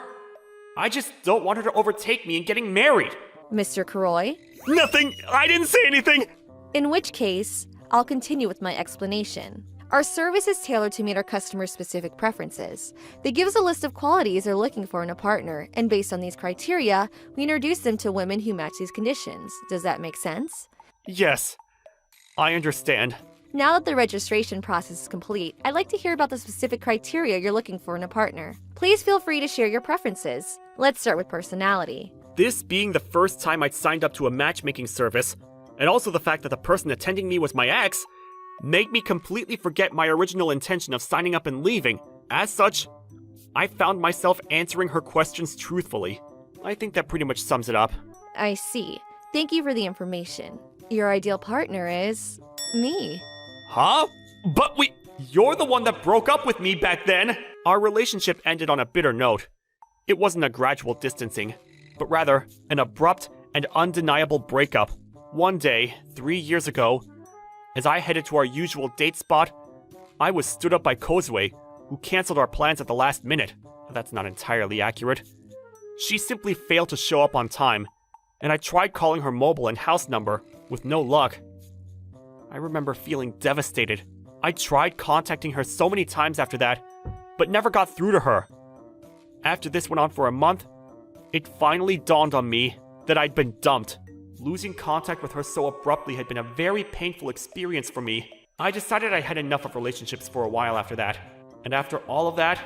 I just don't want her to overtake me in getting married. Mr. Kuroi? Nothing! I didn't say anything! In which case, I'll continue with my explanation. Our service is tailored to meet our customers' specific preferences. They give us a list of qualities they're looking for in a partner, and based on these criteria, we introduce them to women who match these conditions. Does that make sense? Yes, I understand. Now that the registration process is complete, I'd like to hear about the specific criteria you're looking for in a partner. Please feel free to share your preferences. Let's start with personality. This being the first time I'd signed up to a matchmaking service, and also the fact that the person attending me was my ex, made me completely forget my original intention of signing up and leaving. As such, I found myself answering her questions truthfully. I think that pretty much sums it up. I see. Thank you for the information. Your ideal partner is... me. Huh? But you're the one that broke up with me back then! Our relationship ended on a bitter note. It wasn't a gradual distancing, but rather an abrupt and undeniable breakup. One day, 3 years ago, as I headed to our usual date spot, I was stood up by Kozue, who canceled our plans at the last minute. That's not entirely accurate. She simply failed to show up on time, and I tried calling her mobile and house number, with no luck. I remember feeling devastated. I tried contacting her so many times after that, but never got through to her. After this went on for a month, it finally dawned on me that I'd been dumped. Losing contact with her so abruptly had been a very painful experience for me. I decided I had enough of relationships for a while after that. And after all of that,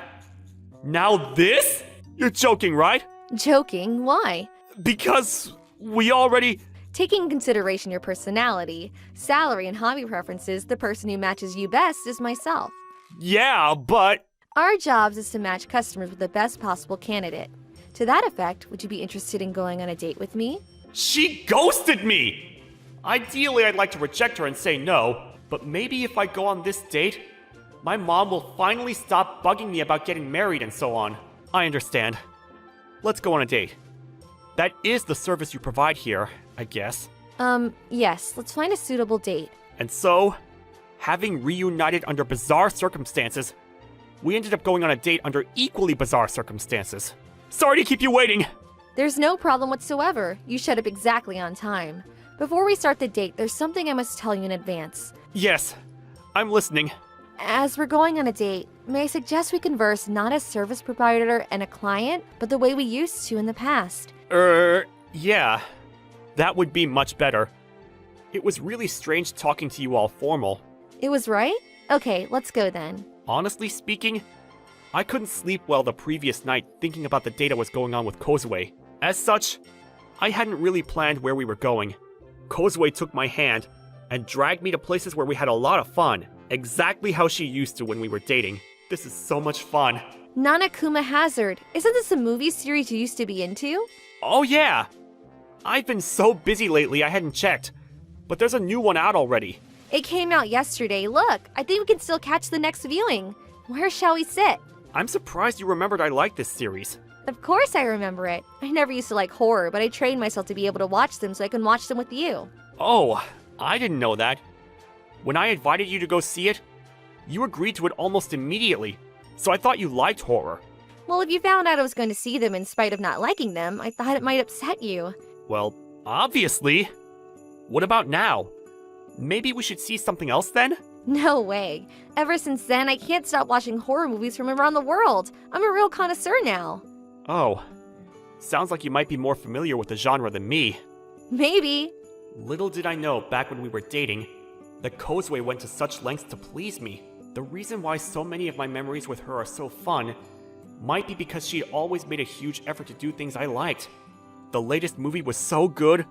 now this? You're joking, right? Joking? Why? Because we already... Taking in consideration your personality, salary, and hobby preferences, the person who matches you best is myself. Yeah, but... Our jobs is to match customers with the best possible candidate. To that effect, would you be interested in going on a date with me? She ghosted me! Ideally, I'd like to reject her and say no, but maybe if I go on this date, my mom will finally stop bugging me about getting married and so on. I understand. Let's go on a date. That is the service you provide here, I guess. Yes, let's find a suitable date. And so, having reunited under bizarre circumstances, we ended up going on a date under equally bizarre circumstances. Sorry to keep you waiting! There's no problem whatsoever. You showed up exactly on time. Before we start the date, there's something I must tell you in advance. Yes, I'm listening. As we're going on a date, may I suggest we converse not as service provider and a client, but the way we used to in the past. Yeah. That would be much better. It was really strange talking to you all formal. It was right? Okay, let's go then. Honestly speaking, I couldn't sleep well the previous night thinking about the date I was going on with Kozue. As such, I hadn't really planned where we were going. Kozue took my hand and dragged me to places where we had a lot of fun, exactly how she used to when we were dating. This is so much fun. Nanakuma Hazard. Isn't this a movie series you used to be into? Oh yeah! I've been so busy lately I hadn't checked, but there's a new one out already. It came out yesterday. Look, I think we can still catch the next viewing. Where shall we sit? I'm surprised you remembered I liked this series. Of course I remember it. I never used to like horror, but I trained myself to be able to watch them so I can watch them with you. Oh, I didn't know that. When I invited you to go see it, you agreed to it almost immediately, so I thought you liked horror. Well, if you found out I was going to see them in spite of not liking them, I thought it might upset you. Well, obviously. What about now? Maybe we should see something else then? No way. Ever since then, I can't stop watching horror movies from around the world. I'm a real connoisseur now. Oh. Sounds like you might be more familiar with the genre than me. Maybe. Little did I know back when we were dating that Kozue went to such lengths to please me. The reason why so many of my memories with her are so fun might be because she'd always made a huge effort to do things I liked. The latest movie was so good,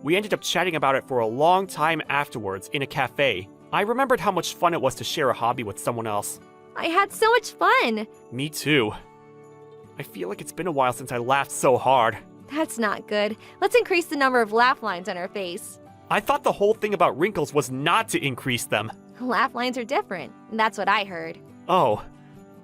we ended up chatting about it for a long time afterwards in a cafe. I remembered how much fun it was to share a hobby with someone else. I had so much fun. Me too. I feel like it's been a while since I laughed so hard. That's not good. Let's increase the number of laugh lines on our face. I thought the whole thing about wrinkles was not to increase them. Laugh lines are different. That's what I heard. Oh,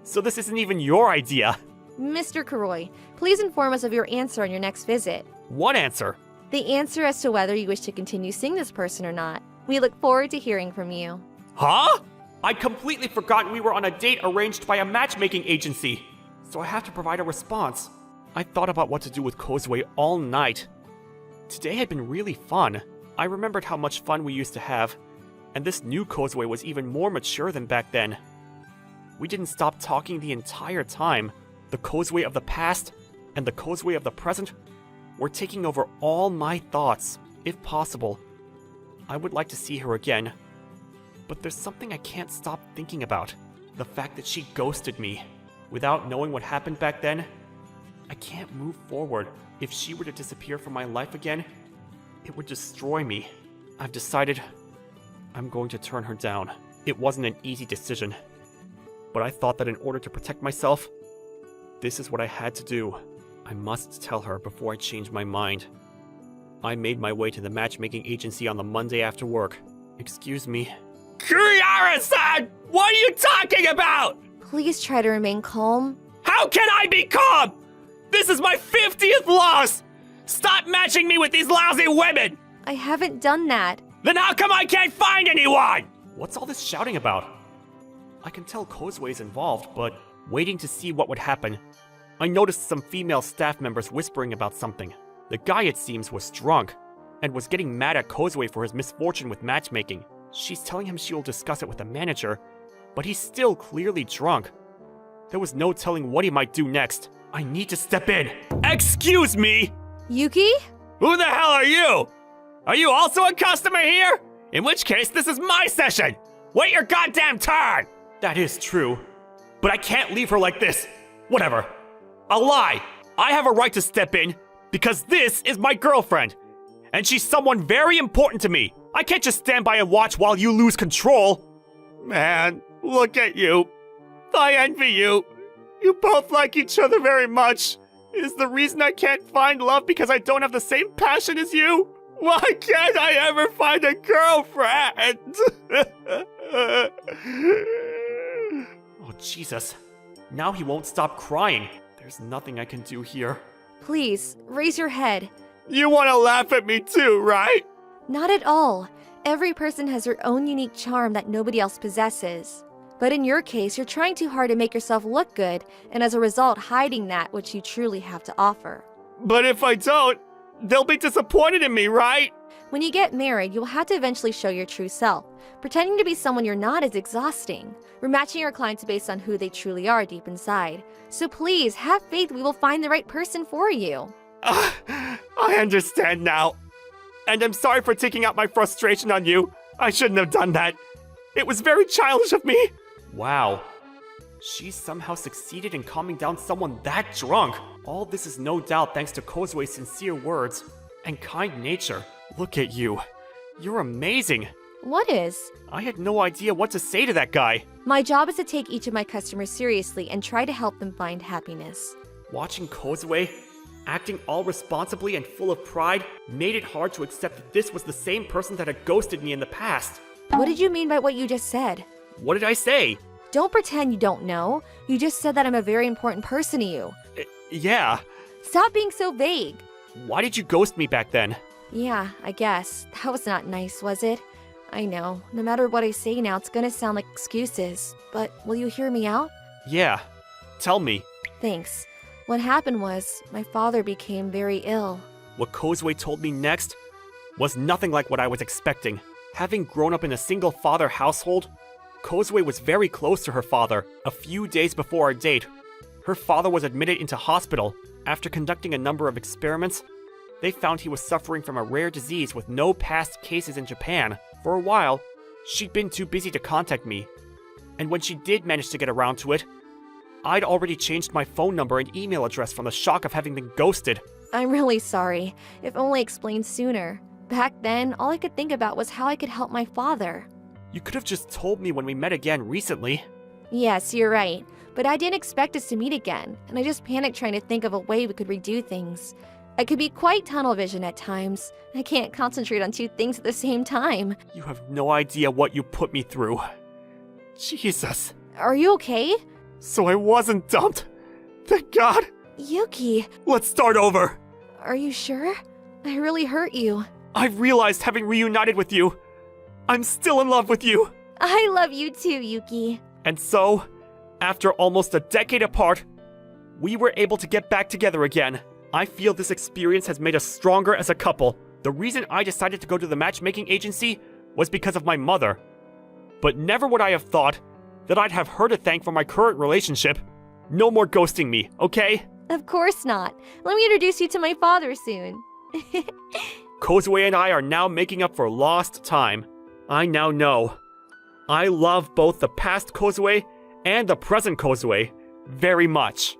so this isn't even your idea. Mr. Karoy, please inform us of your answer on your next visit. What answer? The answer as to whether you wish to continue seeing this person or not. We look forward to hearing from you. Huh? I'd completely forgotten we were on a date arranged by a matchmaking agency, so I have to provide a response. I thought about what to do with Kozue all night. Today had been really fun. I remembered how much fun we used to have, and this new Kozue was even more mature than back then. We didn't stop talking the entire time. The Kozue of the past and the Kozue of the present were taking over all my thoughts. If possible, I would like to see her again. But there's something I can't stop thinking about. The fact that she ghosted me. Without knowing what happened back then, I can't move forward. If she were to disappear from my life again, it would destroy me. I've decided I'm going to turn her down. It wasn't an easy decision, but I thought that in order to protect myself, this is what I had to do. I must tell her before I change my mind. I made my way to the matchmaking agency on the Monday after work. Excuse me. Kuriara-san! What are you talking about? Please try to remain calm. How can I be calm? This is my 50th loss! Stop matching me with these lousy women! I haven't done that. Then how come I can't find anyone? What's all this shouting about? I can tell Kozue's involved, but waiting to see what would happen, I noticed some female staff members whispering about something. The guy, it seems, was drunk and was getting mad at Kozue for his misfortune with matchmaking. She's telling him she will discuss it with the manager, but he's still clearly drunk. There was no telling what he might do next. I need to step in. Excuse me! Yuki? Who the hell are you? Are you also a customer here? In which case, this is my session! Wait your goddamn turn! That is true. But I can't leave her like this. Whatever. I'll lie. I have a right to step in because this is my girlfriend. And she's someone very important to me. I can't just stand by and watch while you lose control. Man, look at you. I envy you. You both like each other very much. Is the reason I can't find love because I don't have the same passion as you? Why can't I ever find a girlfriend? Oh, Jesus. Now he won't stop crying. There's nothing I can do here. Please, raise your head. You want to laugh at me too, right? Not at all. Every person has their own unique charm that nobody else possesses. But in your case, you're trying too hard to make yourself look good, and as a result, hiding that which you truly have to offer. But if I don't, they'll be disappointed in me, right? When you get married, you'll have to eventually show your true self. Pretending to be someone you're not is exhausting. We're matching our clients based on who they truly are deep inside. So please, have faith we will find the right person for you. I understand now. And I'm sorry for taking out my frustration on you. I shouldn't have done that. It was very childish of me. Wow. She somehow succeeded in calming down someone that drunk. All this is no doubt thanks to Kozue's sincere words and kind nature. Look at you. You're amazing. What is? I had no idea what to say to that guy. My job is to take each of my customers seriously and try to help them find happiness. Watching Kozue, acting all responsibly and full of pride, made it hard to accept that this was the same person that had ghosted me in the past. What did you mean by what you just said? What did I say? Don't pretend you don't know. You just said that I'm a very important person to you. Yeah. Stop being so vague. Why did you ghost me back then? Yeah, I guess. That was not nice, was it? I know. No matter what I say now, it's gonna sound like excuses. But will you hear me out? Yeah. Tell me. Thanks. What happened was, my father became very ill. What Kozue told me next was nothing like what I was expecting. Having grown up in a single-father household, Kozue was very close to her father. A few days before our date, her father was admitted into hospital. After conducting a number of experiments, they found he was suffering from a rare disease with no past cases in Japan. For a while, she'd been too busy to contact me. And when she did manage to get around to it, I'd already changed my phone number and email address from the shock of having been ghosted. I'm really sorry. If only explained sooner. Back then, all I could think about was how I could help my father. You could have just told me when we met again recently. Yes, you're right. But I didn't expect us to meet again, and I just panicked trying to think of a way we could redo things. I could be quite tunnel vision at times. I can't concentrate on two things at the same time. You have no idea what you put me through. Jesus. Are you okay? So I wasn't dumped. Thank God. Yuki, Let's start over. are you sure? I really hurt you. I've realized having reunited with you, I'm still in love with you. I love you too, Yuki. And so, after almost a decade apart, we were able to get back together again. I feel this experience has made us stronger as a couple. The reason I decided to go to the matchmaking agency was because of my mother. But never would I have thought that I'd have her to thank for my current relationship. No more ghosting me, okay? Of course not. Let me introduce you to my father soon. Kozue and I are now making up for lost time. I now know. I love both the past Kozue and the present Kozue very much.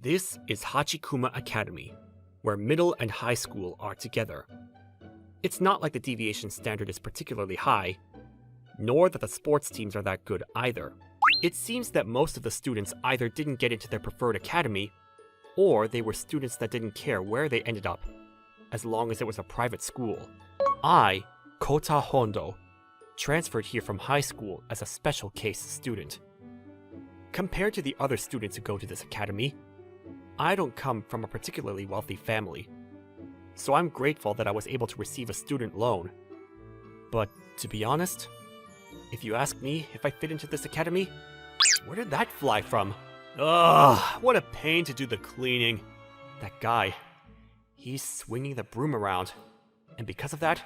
This is Hachikuma Academy, where middle and high school are together. It's not like the deviation standard is particularly high, nor that the sports teams are that good either. It seems that most of the students either didn't get into their preferred academy, or they were students that didn't care where they ended up, as long as it was a private school. I, Kota Hondo, transferred here from high school as a special case student. Compared to the other students who go to this academy, I don't come from a particularly wealthy family, so I'm grateful that I was able to receive a student loan. But to be honest, if you ask me if I fit into this academy, where did that fly from? Ugh, what a pain to do the cleaning. That guy, he's swinging the broom around, and because of that,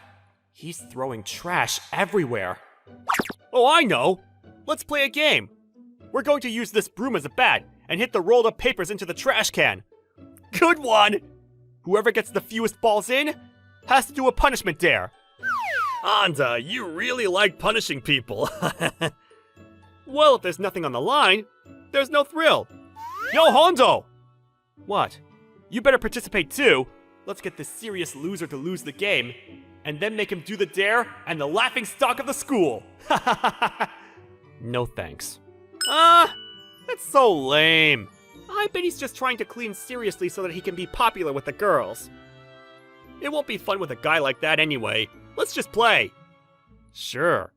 he's throwing trash everywhere. Oh, I know! Let's play a game! We're going to use this broom as a bat and hit the rolled up papers into the trash can. Good one! Whoever gets the fewest balls in has to do a punishment dare. Anda, you really like punishing people. Well, if there's nothing on the line, there's no thrill. Yo, Hondo! What? You better participate too. Let's get this serious loser to lose the game, and then make him do the dare and the laughing stock of the school. No thanks. That's so lame. I bet he's just trying to clean seriously so that he can be popular with the girls. It won't be fun with a guy like that anyway. Let's just play. Sure.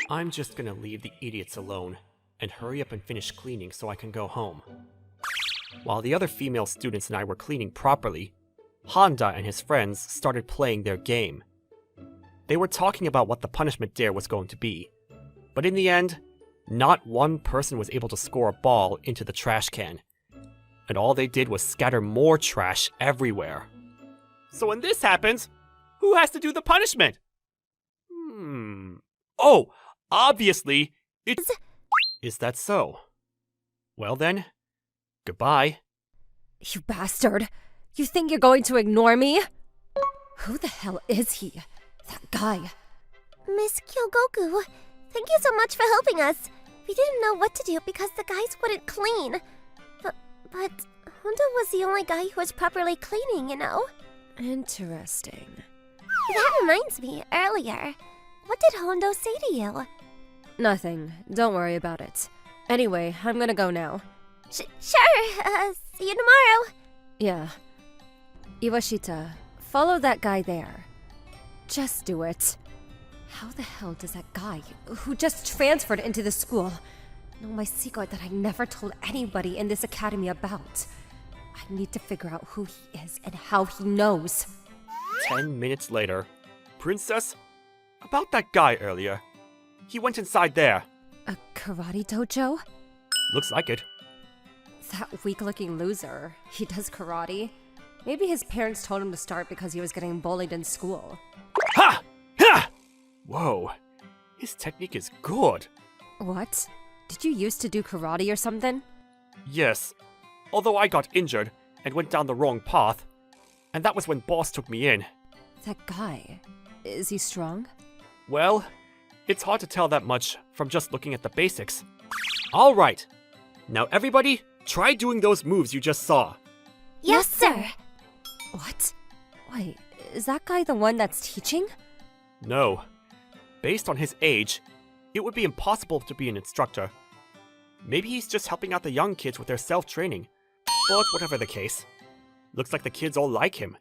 I'm just gonna leave the idiots alone and hurry up and finish cleaning so I can go home. While the other female students and I were cleaning properly, Honda and his friends started playing their game. They were talking about what the punishment dare was going to be, but in the end, not one person was able to score a ball into the trash can, and all they did was scatter more trash everywhere. So when this happens, who has to do the punishment? Oh, obviously, it's... Is that so? Well then, goodbye. You bastard! You think you're going to ignore me? Who the hell is he? That guy. Miss Kyogoku, thank you so much for helping us. We didn't know what to do because the guys wouldn't clean. But Hondo was the only guy who was properly cleaning, you know? Interesting. That reminds me, earlier, what did Hondo say to you? Nothing. Don't worry about it. Anyway, I'm gonna go now. Sure, see you tomorrow. Yeah. Iwashita, follow that guy there. Just do it. How the hell does that guy, who just transferred into the school, know my secret that I never told anybody in this academy about? I need to figure out who he is and how he knows. 10 minutes later. Princess? About that guy earlier. He went inside there. A karate dojo? Looks like it. That weak-looking loser. He does karate. Maybe his parents told him to start because he was getting bullied in school. Ha! Ha! Whoa. His technique is good. What? Did you used to do karate or something? Yes. Although I got injured and went down the wrong path. And that was when Boss took me in. That guy. Is he strong? Well, it's hard to tell that much from just looking at the basics. Alright. Now everybody, try doing those moves you just saw. Yes, sir. What? Wait, is that guy the one that's teaching? No. Based on his age, it would be impossible to be an instructor. Maybe he's just helping out the young kids with their self-training. But whatever the case, Looks like the kids all like him.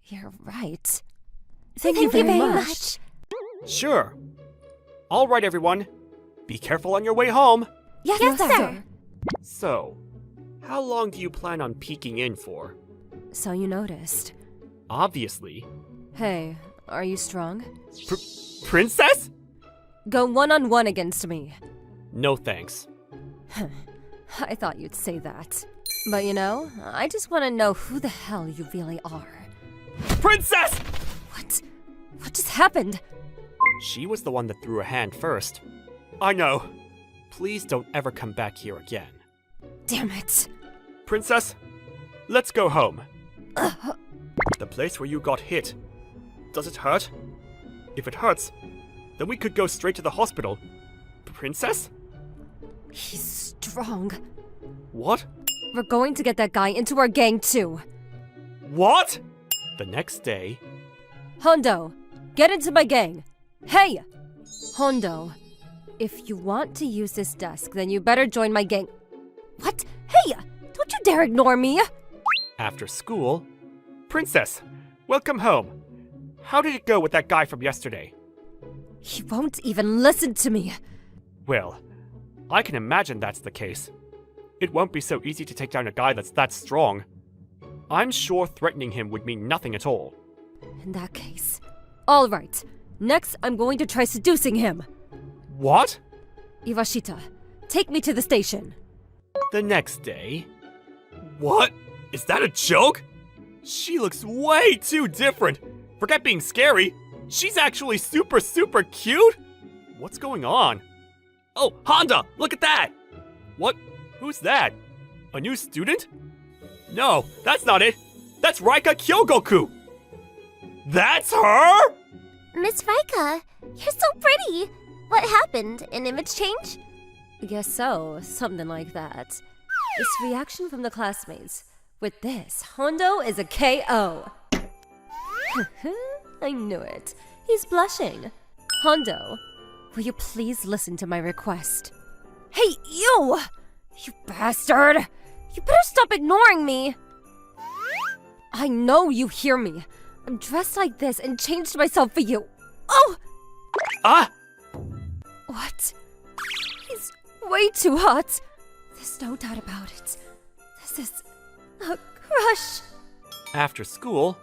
You're right. Thank you very much. Sure. All right, everyone. Be careful on your way home. Yes, sir. So, how long do you plan on peeking in for? So you noticed. Obviously. Hey, are you strong? Princess? Go one-on-one against me. No thanks. I thought you'd say that. But you know, I just want to know who the hell you really are. Princess! What? What just happened? She was the one that threw a hand first. I know. Please don't ever come back here again. Damn it. Princess, let's go home. The place where you got hit. Does it hurt? If it hurts, then we could go straight to the hospital. Princess? He's strong. What? We're going to get that guy into our gang too. What? The next day... Hondo, get into my gang. Hey! Hondo, if you want to use this desk, then you better join my gang. What? Hey! Don't you dare ignore me! After school... Princess, welcome home. How did it go with that guy from yesterday? He won't even listen to me. Well, I can imagine that's the case. It won't be so easy to take down a guy that's that strong. I'm sure threatening him would mean nothing at all. In that case. Alright, next I'm going to try seducing him. What? Iwashita, take me to the station. The next day... What? Is that a joke? She looks way too different. Forget being scary. She's actually super cute. What's going on? Oh, Honda, look at that! What? Who's that? A new student? No, that's not it. That's Raika Kyogoku. That's her? Miss Raika, you're so pretty. What happened? An image change? Guess so, something like that. This reaction from the classmates. With this, Hondo is a KO. I knew it. He's blushing. Hondo, will you please listen to my request? Hey, you! You bastard! You better stop ignoring me! I know you hear me. I'm dressed like this and changed myself for you. Oh! Ah! What? He's way too hot. There's no doubt about it. This is a crush. After school...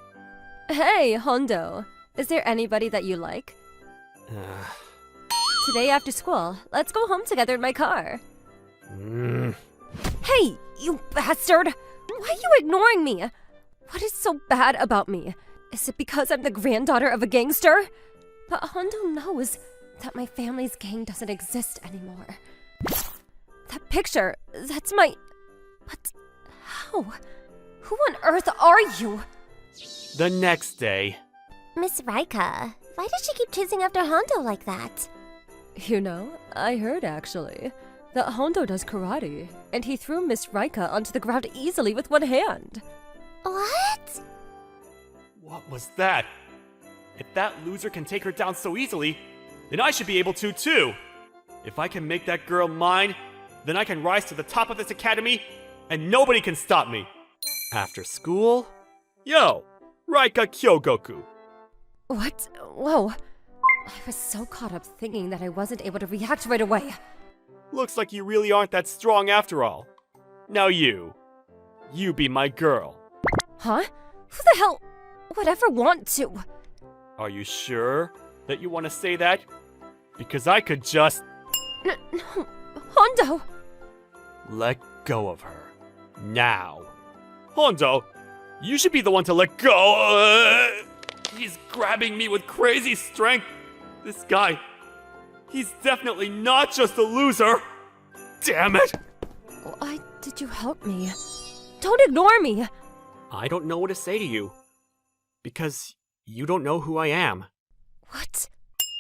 Hey, Hondo. Is there anybody that you like? Today after school, let's go home together in my car. Hey, you bastard! Why are you ignoring me? What is so bad about me? Is it because I'm the granddaughter of a gangster? But Hondo knows that my family's gang doesn't exist anymore. That picture, that's my... But how? Who on earth are you? The next day... Miss Raika, why does she keep chasing after Hondo like that? You know, I heard actually that Hondo does karate, and he threw Miss Raika onto the ground easily with one hand. What? What was that? If that loser can take her down so easily, then I should be able to too. If I can make that girl mine, then I can rise to the top of this academy, and nobody can stop me. After school... Yo, Raika Kyogoku. What? Whoa. I was so caught up thinking that I wasn't able to react right away. Looks like you really aren't that strong after all. Now you be my girl. Huh? Who the hell would ever want to? Are you sure that you want to say that? Because I could just... No, Hondo! Let go of her. Now. Hondo, you should be the one to let go. He's grabbing me with crazy strength. This guy, he's definitely not just a loser. Damn it! Why did you help me? Don't ignore me! I don't know what to say to you. Because you don't know who I am. What?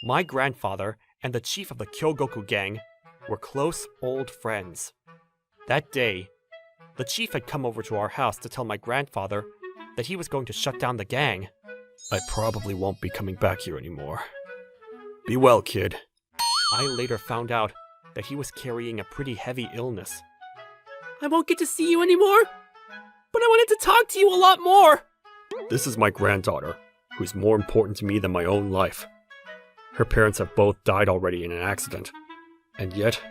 My grandfather and the chief of the Kyogoku gang were close old friends. That day, the chief had come over to our house to tell my grandfather that he was going to shut down the gang. I probably won't be coming back here anymore. Be well, kid. I later found out that he was carrying a pretty heavy illness. I won't get to see you anymore? But I wanted to talk to you a lot more! This is my granddaughter, who's more important to me than my own life. Her parents have both died already in an accident. And yet,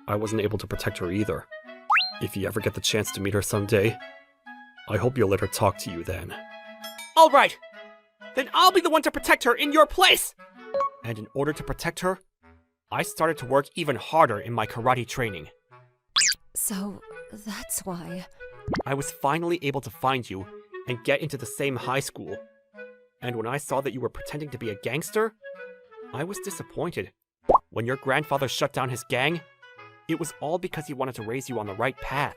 I wasn't able to protect her either. If you ever get the chance to meet her someday, I hope you'll let her talk to you then. Alright! Then I'll be the one to protect her in your place! And in order to protect her, I started to work even harder in my karate training. So, that's why. I was finally able to find you and get into the same high school. And when I saw that you were pretending to be a gangster, I was disappointed. When your grandfather shut down his gang, it was all because he wanted to raise you on the right path.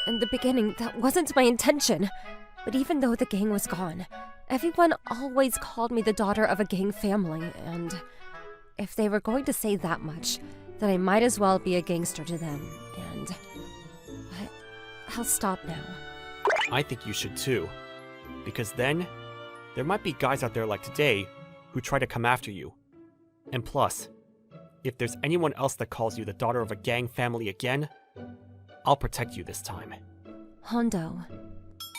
In the beginning, that wasn't my intention. But even though the gang was gone, everyone always called me the daughter of a gang family, and if they were going to say that much, then I might as well be a gangster to them, and I'll stop now. I think you should too. Because then, there might be guys out there like today who try to come after you. And plus, if there's anyone else that calls you the daughter of a gang family again, I'll protect you this time. Hondo.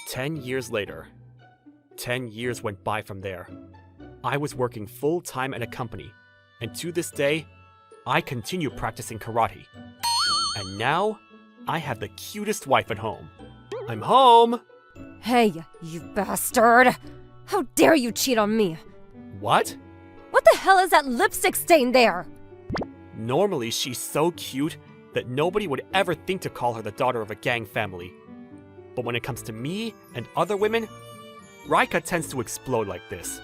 10 years later. 10 years went by from there. I was working full-time at a company, and to this day, I continue practicing karate. And now, I have the cutest wife at home. I'm home! Hey, you bastard! How dare you cheat on me? What? What the hell is that lipstick stain there? Normally, she's so cute that nobody would ever think to call her the daughter of a gang family. But when it comes to me and other women, Raika tends to explode like this.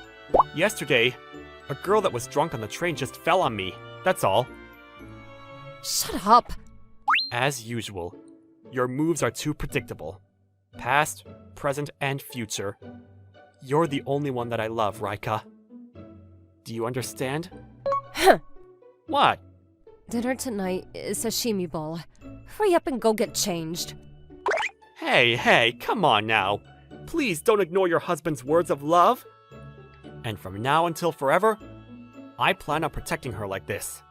Yesterday, a girl that was drunk on the train just fell on me, that's all. Shut up! As usual, your moves are too predictable. Past, present, and future. You're the only one that I love, Raika. Do you understand? Huh. What? Dinner tonight is sashimi bowl. Hurry up and go get changed. Hey, come on now. Please don't ignore your husband's words of love. And from now until forever, I plan on protecting her like this.